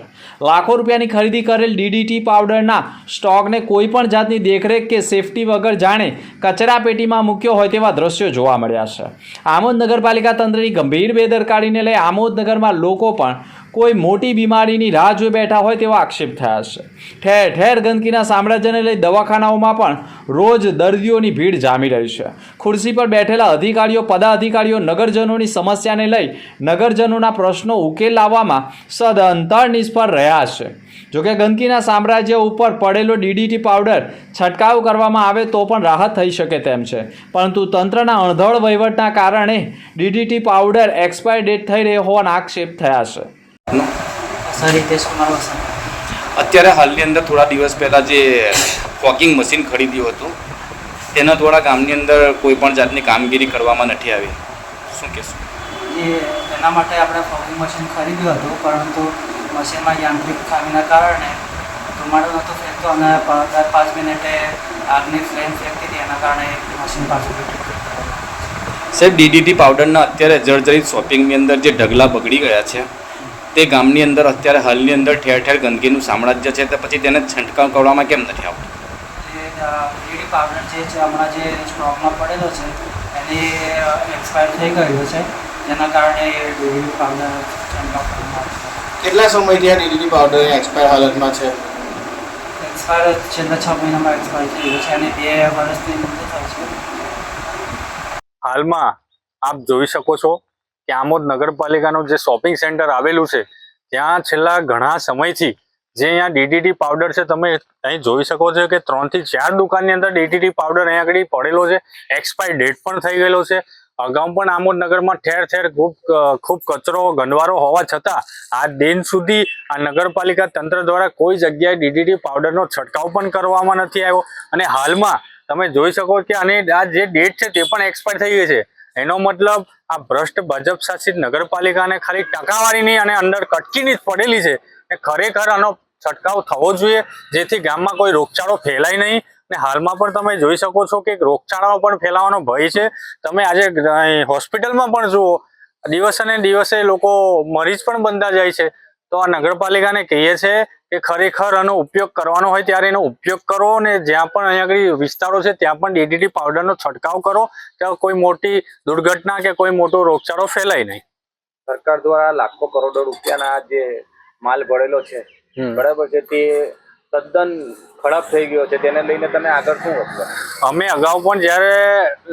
લાખો રૂપિયાની ખરીદી કરેલ ડીડીટી પાવડરના સ્ટોકને કોઈ પણ જાતની દેખરેખ કે સેફટી વગર જાણે કચરા પેટીમાં મૂક્યો હોય તેવા દ્રશ્યો જોવા મળ્યા છે. આમોદ નગરપાલિકા તંત્રની ગંભીર બેદરકારીને લઈ આમોદ નગરમાં લોકો પણ કોઈ મોટી બીમારીની રાહ જોઈ બેઠા હોય તેવા આક્ષેપ થયા છે. ઠેર ઠેર ગંદકીના સામ્રાજ્યને લઈ દવાખાનાઓમાં પણ રોજ દર્દીઓની ભીડ જામી રહી છે. ખુરશી પર બેઠેલા અધિકારીઓ પદાધિકારીઓ નગરજનોની સમસ્યાને લઈ નગરજનોના પ્રશ્નો ઉકેલ લાવવામાં સદંતર નિષ્ફળ રહ્યા છે. જોકે ગંદકીના સામ્રાજ્ય ઉપર પડેલો ડીડીટી પાવડર છંટકાવ કરવામાં આવે તો પણ રાહત થઈ શકે તેમ છે, પરંતુ તંત્રના અણધડ વહીવટના કારણે ડીડીટી પાવડર એક્સપાયર ડેટ થઈ રહ્યો હોવાના આક્ષેપ થયા છે. અત્યારે હાલની અંદર થોડા દિવસ પહેલાં જે ફોગિંગ મશીન ખરીદ્યું હતું તેના દ્વારા ગામની અંદર કોઈ પણ જાતની કામગીરી કરવામાં નથી આવી. શું કહેશો? એના માટે આપણે ફોગિંગ મશીન ખરીદ્યું હતું, પરંતુ મશીનમાં યાંત્રિક ખામીના કારણે ધુમાડો નહોતો ફેંકતો અને દર 5 મિનિટે આગની ફ્લેમ ફેંકતી હતી, એના કારણે મશીન પાછું ફિટ કરવામાં આવ્યું. સાહેબ ડીડીટી પાવડરના અત્યારે જર્જરિત શોપિંગની અંદર જે ઢગલા બગડી ગયા છે તે ગામની અંદર અત્યારે હાલની અંદર ઠેર ઠેર ગંદકીનું સામ્રાજ્ય છે, તો પછી તેને છંટકાવ કરવામાં કેમ નથી આવતો? ડીડીટી પાવડર જે છે હમણાં જે સ્ટોકમાં પડેલો છે એની એક્સપાયર થઈ ગયો છે, જેના કારણે ડીડીટી પાવડર છંટકાવ કરવામાં આવે છે. કેટલા સમયથી આ ડીડીટી પાવડર એક્સપાયર હાલતમાં છે? એક્સપાયર છેલ્લા 6 મહિનામાં એક્સપાયર થઈ ગયો છે અને 2 વર્ષથી મુદત થાય છે. હાલમાં આપ જોઈ શકો છો કે આમોદ નગરપાલિકાનું જે શોપિંગ સેન્ટર આવેલું છે ત્યાં છેલ્લા ઘણા સમયથી જે અહીંયા ડીડીટી પાવડર છે, તમે અહીં જોઈ શકો છો કે 3 થી 4 દુકાનની અંદર ડીડીટી પાવડર અહીંયા આગળ પડેલો છે. એક્સપાયર ડેટ પણ થઈ ગયેલો છે. અગાઉ પણ આમોદ નગરમાં ઠેર ઠેર ખૂબ કચરો ગંદવારો હોવા છતાં આ દિન સુધી આ નગરપાલિકા તંત્ર દ્વારા કોઈ જગ્યાએ ડીડીટી પાવડરનો છંટકાવ પણ કરવામાં નથી આવ્યો. અને હાલમાં તમે જોઈ શકો કે અને આ જે ડેટ છે તે પણ એક્સપાયર થઈ ગઈ છે. એનો મતલબ આ ભ્રષ્ટ ભાજપ શાસિત નગરપાલિકાને ખાલી ટકાવારીની અને અંદર કટકીની જ પડેલી છે. ખરેખર આનો છંટકાવ થવો જોઈએ જેથી ગામમાં કોઈ રોગચાળો ફેલાય નહીં. ને હાલમાં પણ તમે જોઈ શકો છો કે રોગચાળામાં પણ ફેલાવાનો ભય છે. તમે આજે હોસ્પિટલમાં પણ જુઓ, દિવસે ને દિવસે લોકો મરીજ પણ બનતા જાય છે. તો આ નગરપાલિકાને કહીએ છે કે ખરેખર આનો ઉપયોગ કરવાનો હોય ત્યારે એનો ઉપયોગ કરો, ને જ્યાં પણ અહીંયા આગળ વિસ્તારો છે ત્યાં પણ ડીડીટી પાવડરનો છંટકાવ કરો, ત્યાં કોઈ મોટી દુર્ઘટના કે કોઈ મોટો રોગચાળો ફેલાય નહીં. સરકાર દ્વારા લાખો કરોડો રૂપિયાના જે માલ ભરેલો છે, બરાબર છે, તે તદ્દન ખરાબ થઈ ગયો છે. તેને લઈને તમે આગળ શું વધશો? અમે અગાઉ પણ જ્યારે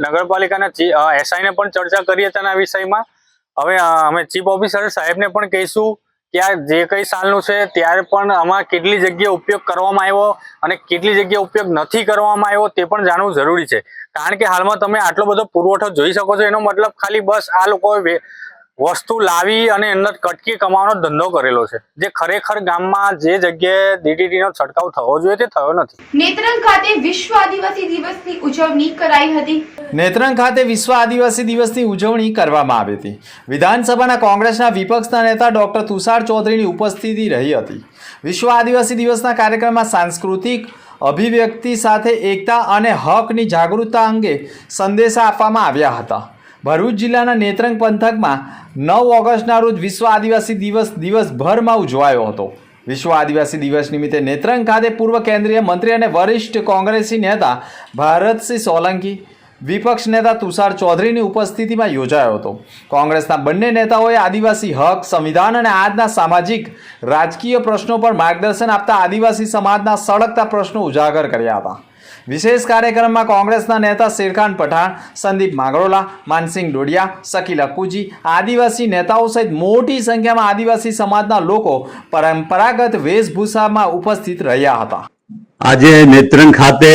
નગરપાલિકાના એસઆઈને પણ ચર્ચા કરી હતી આ વિષયમાં. હવે અમે ચીફ ઓફિસર સાહેબને પણ કહીશું કે આ જે કઈ સાલનું છે ત્યારે પણ આમાં કેટલી જગ્યાએ ઉપયોગ કરવામાં આવ્યો અને કેટલી જગ્યાએ ઉપયોગ નથી કરવામાં આવ્યો તે પણ જાણવું જરૂરી છે. કારણ કે હાલમાં તમે આટલો બધો પુરવઠો જોઈ શકો છો, એનો મતલબ ખાલી બસ આ લોકોએ વસ્તુ લાવી અને અંદર કટકી કમાવાનો ધંધો કરેલો છે, જે ખરેખર ગામમાં જે જગ્યાએ ડીડીટીનો છંટકાવ થવો જોઈએ તે થયો નથી. નેત્રંગ ખાતે વિશ્વ આદિવાસી દિવસની ઉજવણી કરાઈ હતી. નેત્રંગ ખાતે વિશ્વ આદિવાસી દિવસની ઉજવણી કરવામાં આવી હતી. વિધાનસભાના કોંગ્રેસના વિપક્ષના નેતા ડોક્ટર તુષાર ચૌધરીની ઉપસ્થિતિ રહી હતી. વિશ્વ આદિવાસી દિવસના કાર્યક્રમમાં સાંસ્કૃતિક અભિવ્યક્તિ સાથે એકતા અને હકની જાગૃતતા અંગે સંદેશા આપવામાં આવ્યા હતા. ભરૂચ જિલ્લાના નેત્રંગ પંથકમાં 9 ઓગસ્ટના રોજ વિશ્વ આદિવાસી દિવસભરમાં ઉજવાયો હતો. વિશ્વ આદિવાસી દિવસ નિમિત્તે નેત્રંગ ખાતે પૂર્વ કેન્દ્રીય મંત્રી અને વરિષ્ઠ કોંગ્રેસી નેતા ભારતસિંહ સોલંકી, વિપક્ષ નેતા તુષાર ચૌધરીની ઉપસ્થિતિમાં યોજાયો હતો. કોંગ્રેસના બંને નેતાઓએ આદિવાસી હક, સંવિધાન અને આજના સામાજિક રાજકીય પ્રશ્નો પર માર્ગદર્શન આપતા આદિવાસી સમાજના સળગતા પ્રશ્નો ઉજાગર કર્યા હતા. વિશેષ કાર્યક્રમમાં કોંગ્રેસના નેતા શેરખાન પઠાણ, સંદીપ માંગરોલા, માનસિંહ ડોડિયા, શકીલ અક્કુજી, આદિવાસી નેતાઓ સહિત મોટી સંખ્યામાં આદિવાસી સમાજના લોકો પરંપરાગત વેશભૂષામાં ઉપસ્થિત રહ્યા હતા. આજે નેત્રંગ ખાતે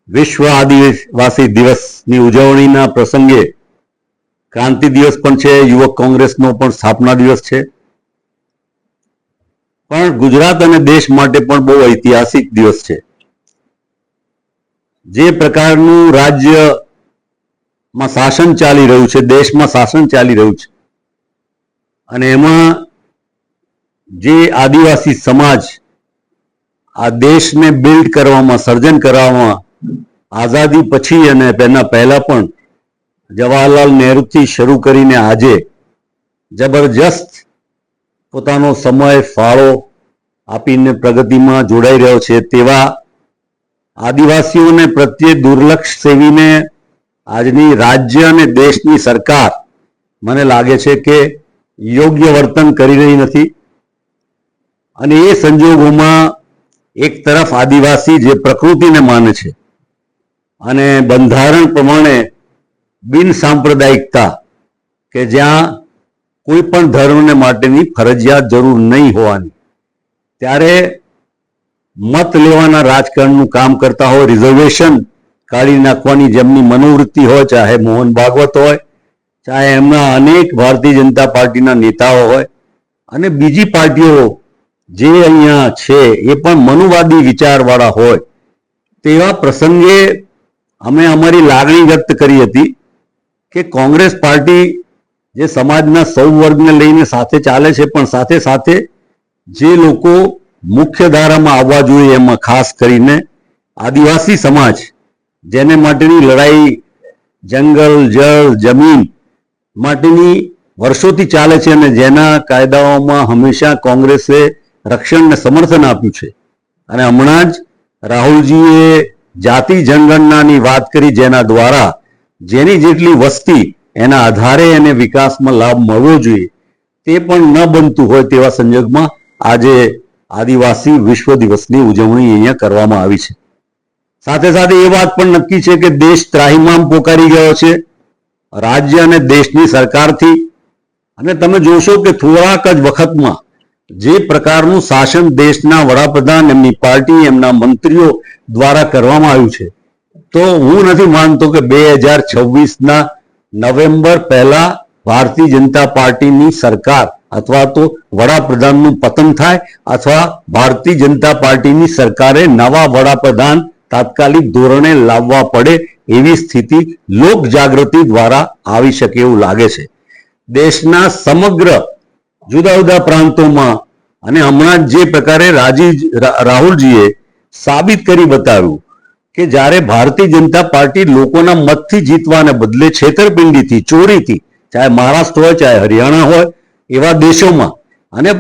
વિશ્વ આદિવાસી દિવસની ઉજવણીના પ્રસંગે ક્રાંતિ દિવસ પણ છે, યુવક કોંગ્રેસનો પણ સ્થાપના દિવસ છે, પણ ગુજરાત અને દેશ માટે પણ બહુ ઐતિહાસિક દિવસ છે. જે પ્રકારનું રાજ્યમાં શાસન ચાલી રહ્યું છે, દેશમાં શાસન ચાલી રહ્યું છે, અને એમાં જે આદિવાસી સમાજ આ દેશને બિલ્ડ કરવામાં, સર્જન કરવામાં આઝાદી પછી અને તેના પહેલા પણ જવાહરલાલ નહેરુથી શરૂ કરીને આજે જબરજસ્ત પોતાનો સમય ફાળો આપીને પ્રગતિમાં જોડાઈ રહ્યો છે, તેવા આદિવાસીઓને પ્રત્યે દુર્લક્ષ સેવીને આજની રાજ્ય અને દેશની સરકાર મને લાગે છે કે યોગ્ય વર્તન કરી રહી નથી. અને એ સંજોગોમાં એક તરફ આદિવાસી જે પ્રકૃતિને માને છે અને બંધારણ પ્રમાણે બિન સાંપ્રદાયિકતા કે જ્યાં કોઈ પણ ધર્મને માટેની ફરજિયાત જરૂર નહીં હોવાની, ત્યારે મત લેવાના રાજકારણનું કામ કરતા હોય, રિઝર્વેશન કાઢી નાખવાની જેમની મનોવૃત્તિ હોય, ચાહે મોહન ભાગવત હોય, ચાહે એમના અનેક ભારતીય જનતા પાર્ટીના નેતાઓ હોય, અને બીજી પાર્ટીઓ જે અહીંયા છે એ પણ મનુવાદી વિચારવાળા હોય, તેવા પ્રસંગે અમે અમારી લાગણી વ્યક્ત કરી હતી કે કોંગ્રેસ પાર્ટી જે સમાજના સૌ વર્ગને લઈને સાથે ચાલે છે, પણ સાથે સાથે જે લોકો મુખ્ય ધારામાં આવવા જોઈએ. એમાં ખાસ કરીને આદિવાસી સમાજ જેને માટેની લડાઈ જંગલ, જળ, જમીન માટેની વર્ષોથી ચાલે છે અને જેના કાયદાઓમાં હંમેશા કોંગ્રેસે રક્ષણ અને સમર્થન આપ્યું છે. અને હમણાં જ રાહુલજીએ જાતિ જનગણનાની વાત કરી, જેના દ્વારા જેની જેટલી વસ્તી એના આધારે એને વિકાસમાં લાભ મળવો જોઈએ તે પણ ન બનતું હોય તેવા સંજોગમાં આજે આદિવાસી વિશ્વ દિવસની ઉજવણી અહીંયા કરવામાં આવી છે. સાથે સાથે એ વાત પણ નક્કી છે કે દેશ ત્રાહિમામ પોકારી ગયો છે રાજ્ય અને દેશની સરકારથી. અને તમે જોશો કે થોડાક જ વખતમાં જે પ્રકારનું શાસન દેશના વડાપ્રધાન, એમની પાર્ટી, એમના મંત્રીઓ દ્વારા કરવામાં આવ્યું છે, તો હું નથી માનતો કે 2026ના નવેમ્બર પહેલા ભારતીય જનતા પાર્ટીની સરકાર અથવા તો વડાપ્રધાનનું પતન થાય અથવા ભારતીય જનતા પાર્ટીની સરકારે નવા વડાપ્રધાન તાત્કાલિક ધોરણે લાવવા પડે એવી સ્થિતિ લોક જાગૃતિ દ્વારા આવી શકે એવું લાગે છે. દેશના સમગ્ર જુદા જુદા પ્રાંતોમાં અને હમણાં જે પ્રકારે રાહુલજીએ સાબિત કરી બતાવ્યું કે જ્યારે ભારતીય જનતા પાર્ટી લોકોના મતથી જીતવાને બદલે છેતરપિંડીથી, ચોરીથી, ચાહે મહારાષ્ટ્ર હોય ચાહે હરિયાણા હોય એવા દેશોમાં, અને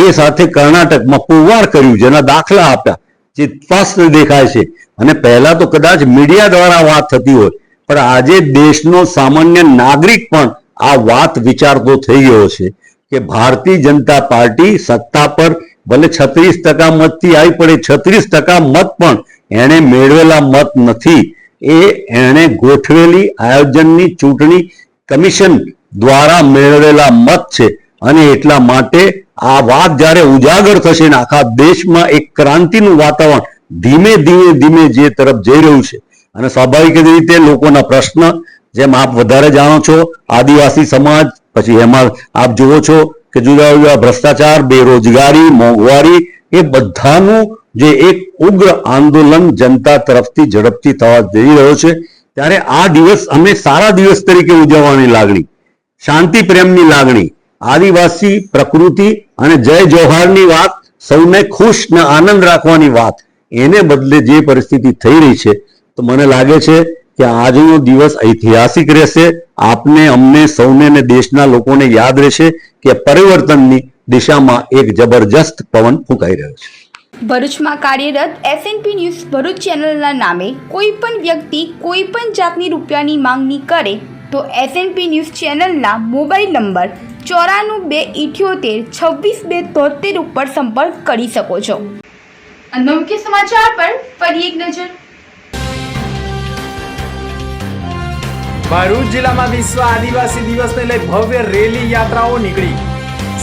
એ સાથે કર્ણાટકમાં પુરવાર કર્યું, જેના દાખલા આપ્યા જે સ્પષ્ટ દેખાય છે. અને પહેલા તો કદાચ મીડિયા દ્વારા વાત થતી હોય, પણ આજે દેશનો સામાન્ય નાગરિક પણ આ વાત વિચારતો થઈ ગયો છે કે ભારતીય જનતા પાર્ટી સત્તા પર ભલે 36% મતથી આવી પડે, 36% મત પણ એણે મેળવેલા મત નથી, એ એણે ગોઠવેલી આયોજનની ચૂંટણી કમિશન દ્વારા મેળવેલા મત છે. અને એટલા માટે આ વાત જ્યારે ઉજાગર થશે ને આખા દેશમાં એક ક્રાંતિનું વાતાવરણ ધીમે ધીમે જે તરફ જઈ રહ્યું છે, અને સ્વાભાવિક રીતે લોકોના પ્રશ્ન, જેમ આપ વધારે જાણો છો, આદિવાસી સમાજ, પછી એમાં આપ જુઓ છો કે જુદા જુદા ભ્રષ્ટાચાર, બેરોજગારી, મોંઘવારી, એ બધાનું જે એક ઉગ્ર આંદોલન જનતા તરફથી ઝડપથી થવા જઈ રહ્યો છે, ત્યારે આ દિવસ અમે સારા દિવસ તરીકે ઉજવવાની લાગણી, શાંતિ પ્રેમની લાગણી, આદિવાસી પ્રકૃતિ અને જય જોહારની વાત, સૌને ખુશ ને આનંદ રાખવાની વાત, એને બદલે જે પરિસ્થિતિ થઈ રહી છે, તો મને લાગે છે કે આજનો દિવસ ઐતિહાસિક રહેશે. આપને, અમને સૌને ને દેશના લોકોને યાદ રહેશે કે પરિવર્તનની દિશામાં એક જબરજસ્ત પવન ફૂંકાઈ રહ્યો છે. ભરૂચમાં કાર્યરત એસએનપી ન્યૂઝ ભરૂચ ચેનલના નામે કોઈ પણ વ્યક્તિ કોઈ પણ જાતની રૂપિયાની માંગણી કરે તો એસએનપી ન્યૂઝ ચેનલના મોબાઈલ નંબર 9428762273 ઉપર સંપર્ક કરી શકો છો. અન્ય મુખ્ય સમાચાર પર ફરી એક નજર. ભરૂચ જિલ્લામાં વિશ્વ આદિવાસી દિવસને લઈ ભવ્ય રેલી યાત્રાઓ નીકળી.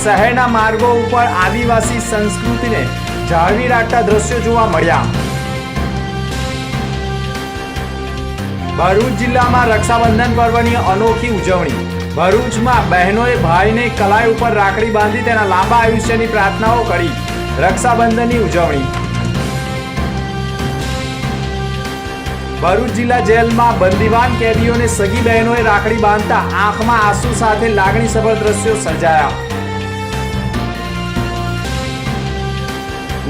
શહેરના માર્ગો ઉપર આદિવાસી સંસ્કૃતિને જાળવી રાખતા દ્રશ્યો જોવા મળ્યા. ભરૂચ જિલ્લામાં રક્ષાબંધન પર્વની અનોખી ઉજવણી. ભરૂચમાં બહેનોએ ભાઈને કલાઈ ઉપર રાખડી બાંધી તેના લાંબા આયુષ્યની પ્રાર્થનાઓ કરી. રક્ષાબંધનની ઉજવણી. ભરૂચ જિલ્લા જેલમાં બંદીવાન કેદીઓને સગી બહેનોએ રાખડી બાંધતા આંખમાં આંસુ સાથે લાગણીસભર દ્રશ્યો સર્જાયા.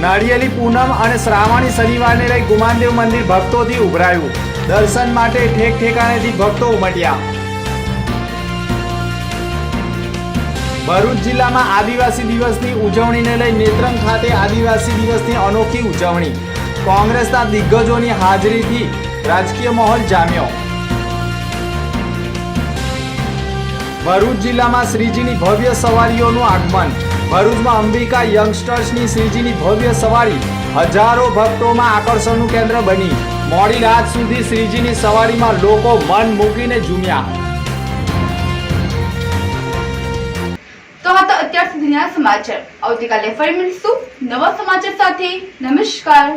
નાળિયેરી પૂનમ અને શ્રાવણી શનિવારને લઈ ગુમાનદેવ મંદિર ભક્તોથી ઉભરાયું. દર્શન માટે ઠેક ઠેકાણેથી ભક્તો ઉમટ્યા. ભરૂચ જિલ્લામાં આદિવાસી દિવસની ઉજવણીને લઈ નેત્રંગ ખાતે આદિવાસી દિવસની અનોખી ઉજવણી. કોંગ્રેસના દિગ્ગજોની હાજરીથી રાજકીય માહોલ જામ્યો. ભરૂચ જિલ્લામાં શ્રીજીની ભવ્ય સવારીઓનું આગમન. ભરૂચમાં અંબિકા યંગસ્ટર્સની શ્રીજીની ભવ્ય સવારી હજારો ભક્તોમાં આકર્ષણનું કેન્દ્ર બની. મોડી રાત સુધી શ્રીજીની સવારીમાં લોકો મન મૂકીને ઝૂમ્યા. તો આ તો અત્યાર સુધીના સમાચાર. આવતીકાલે ફરી મળીશું નવા સમાચાર સાથે. નમસ્કાર.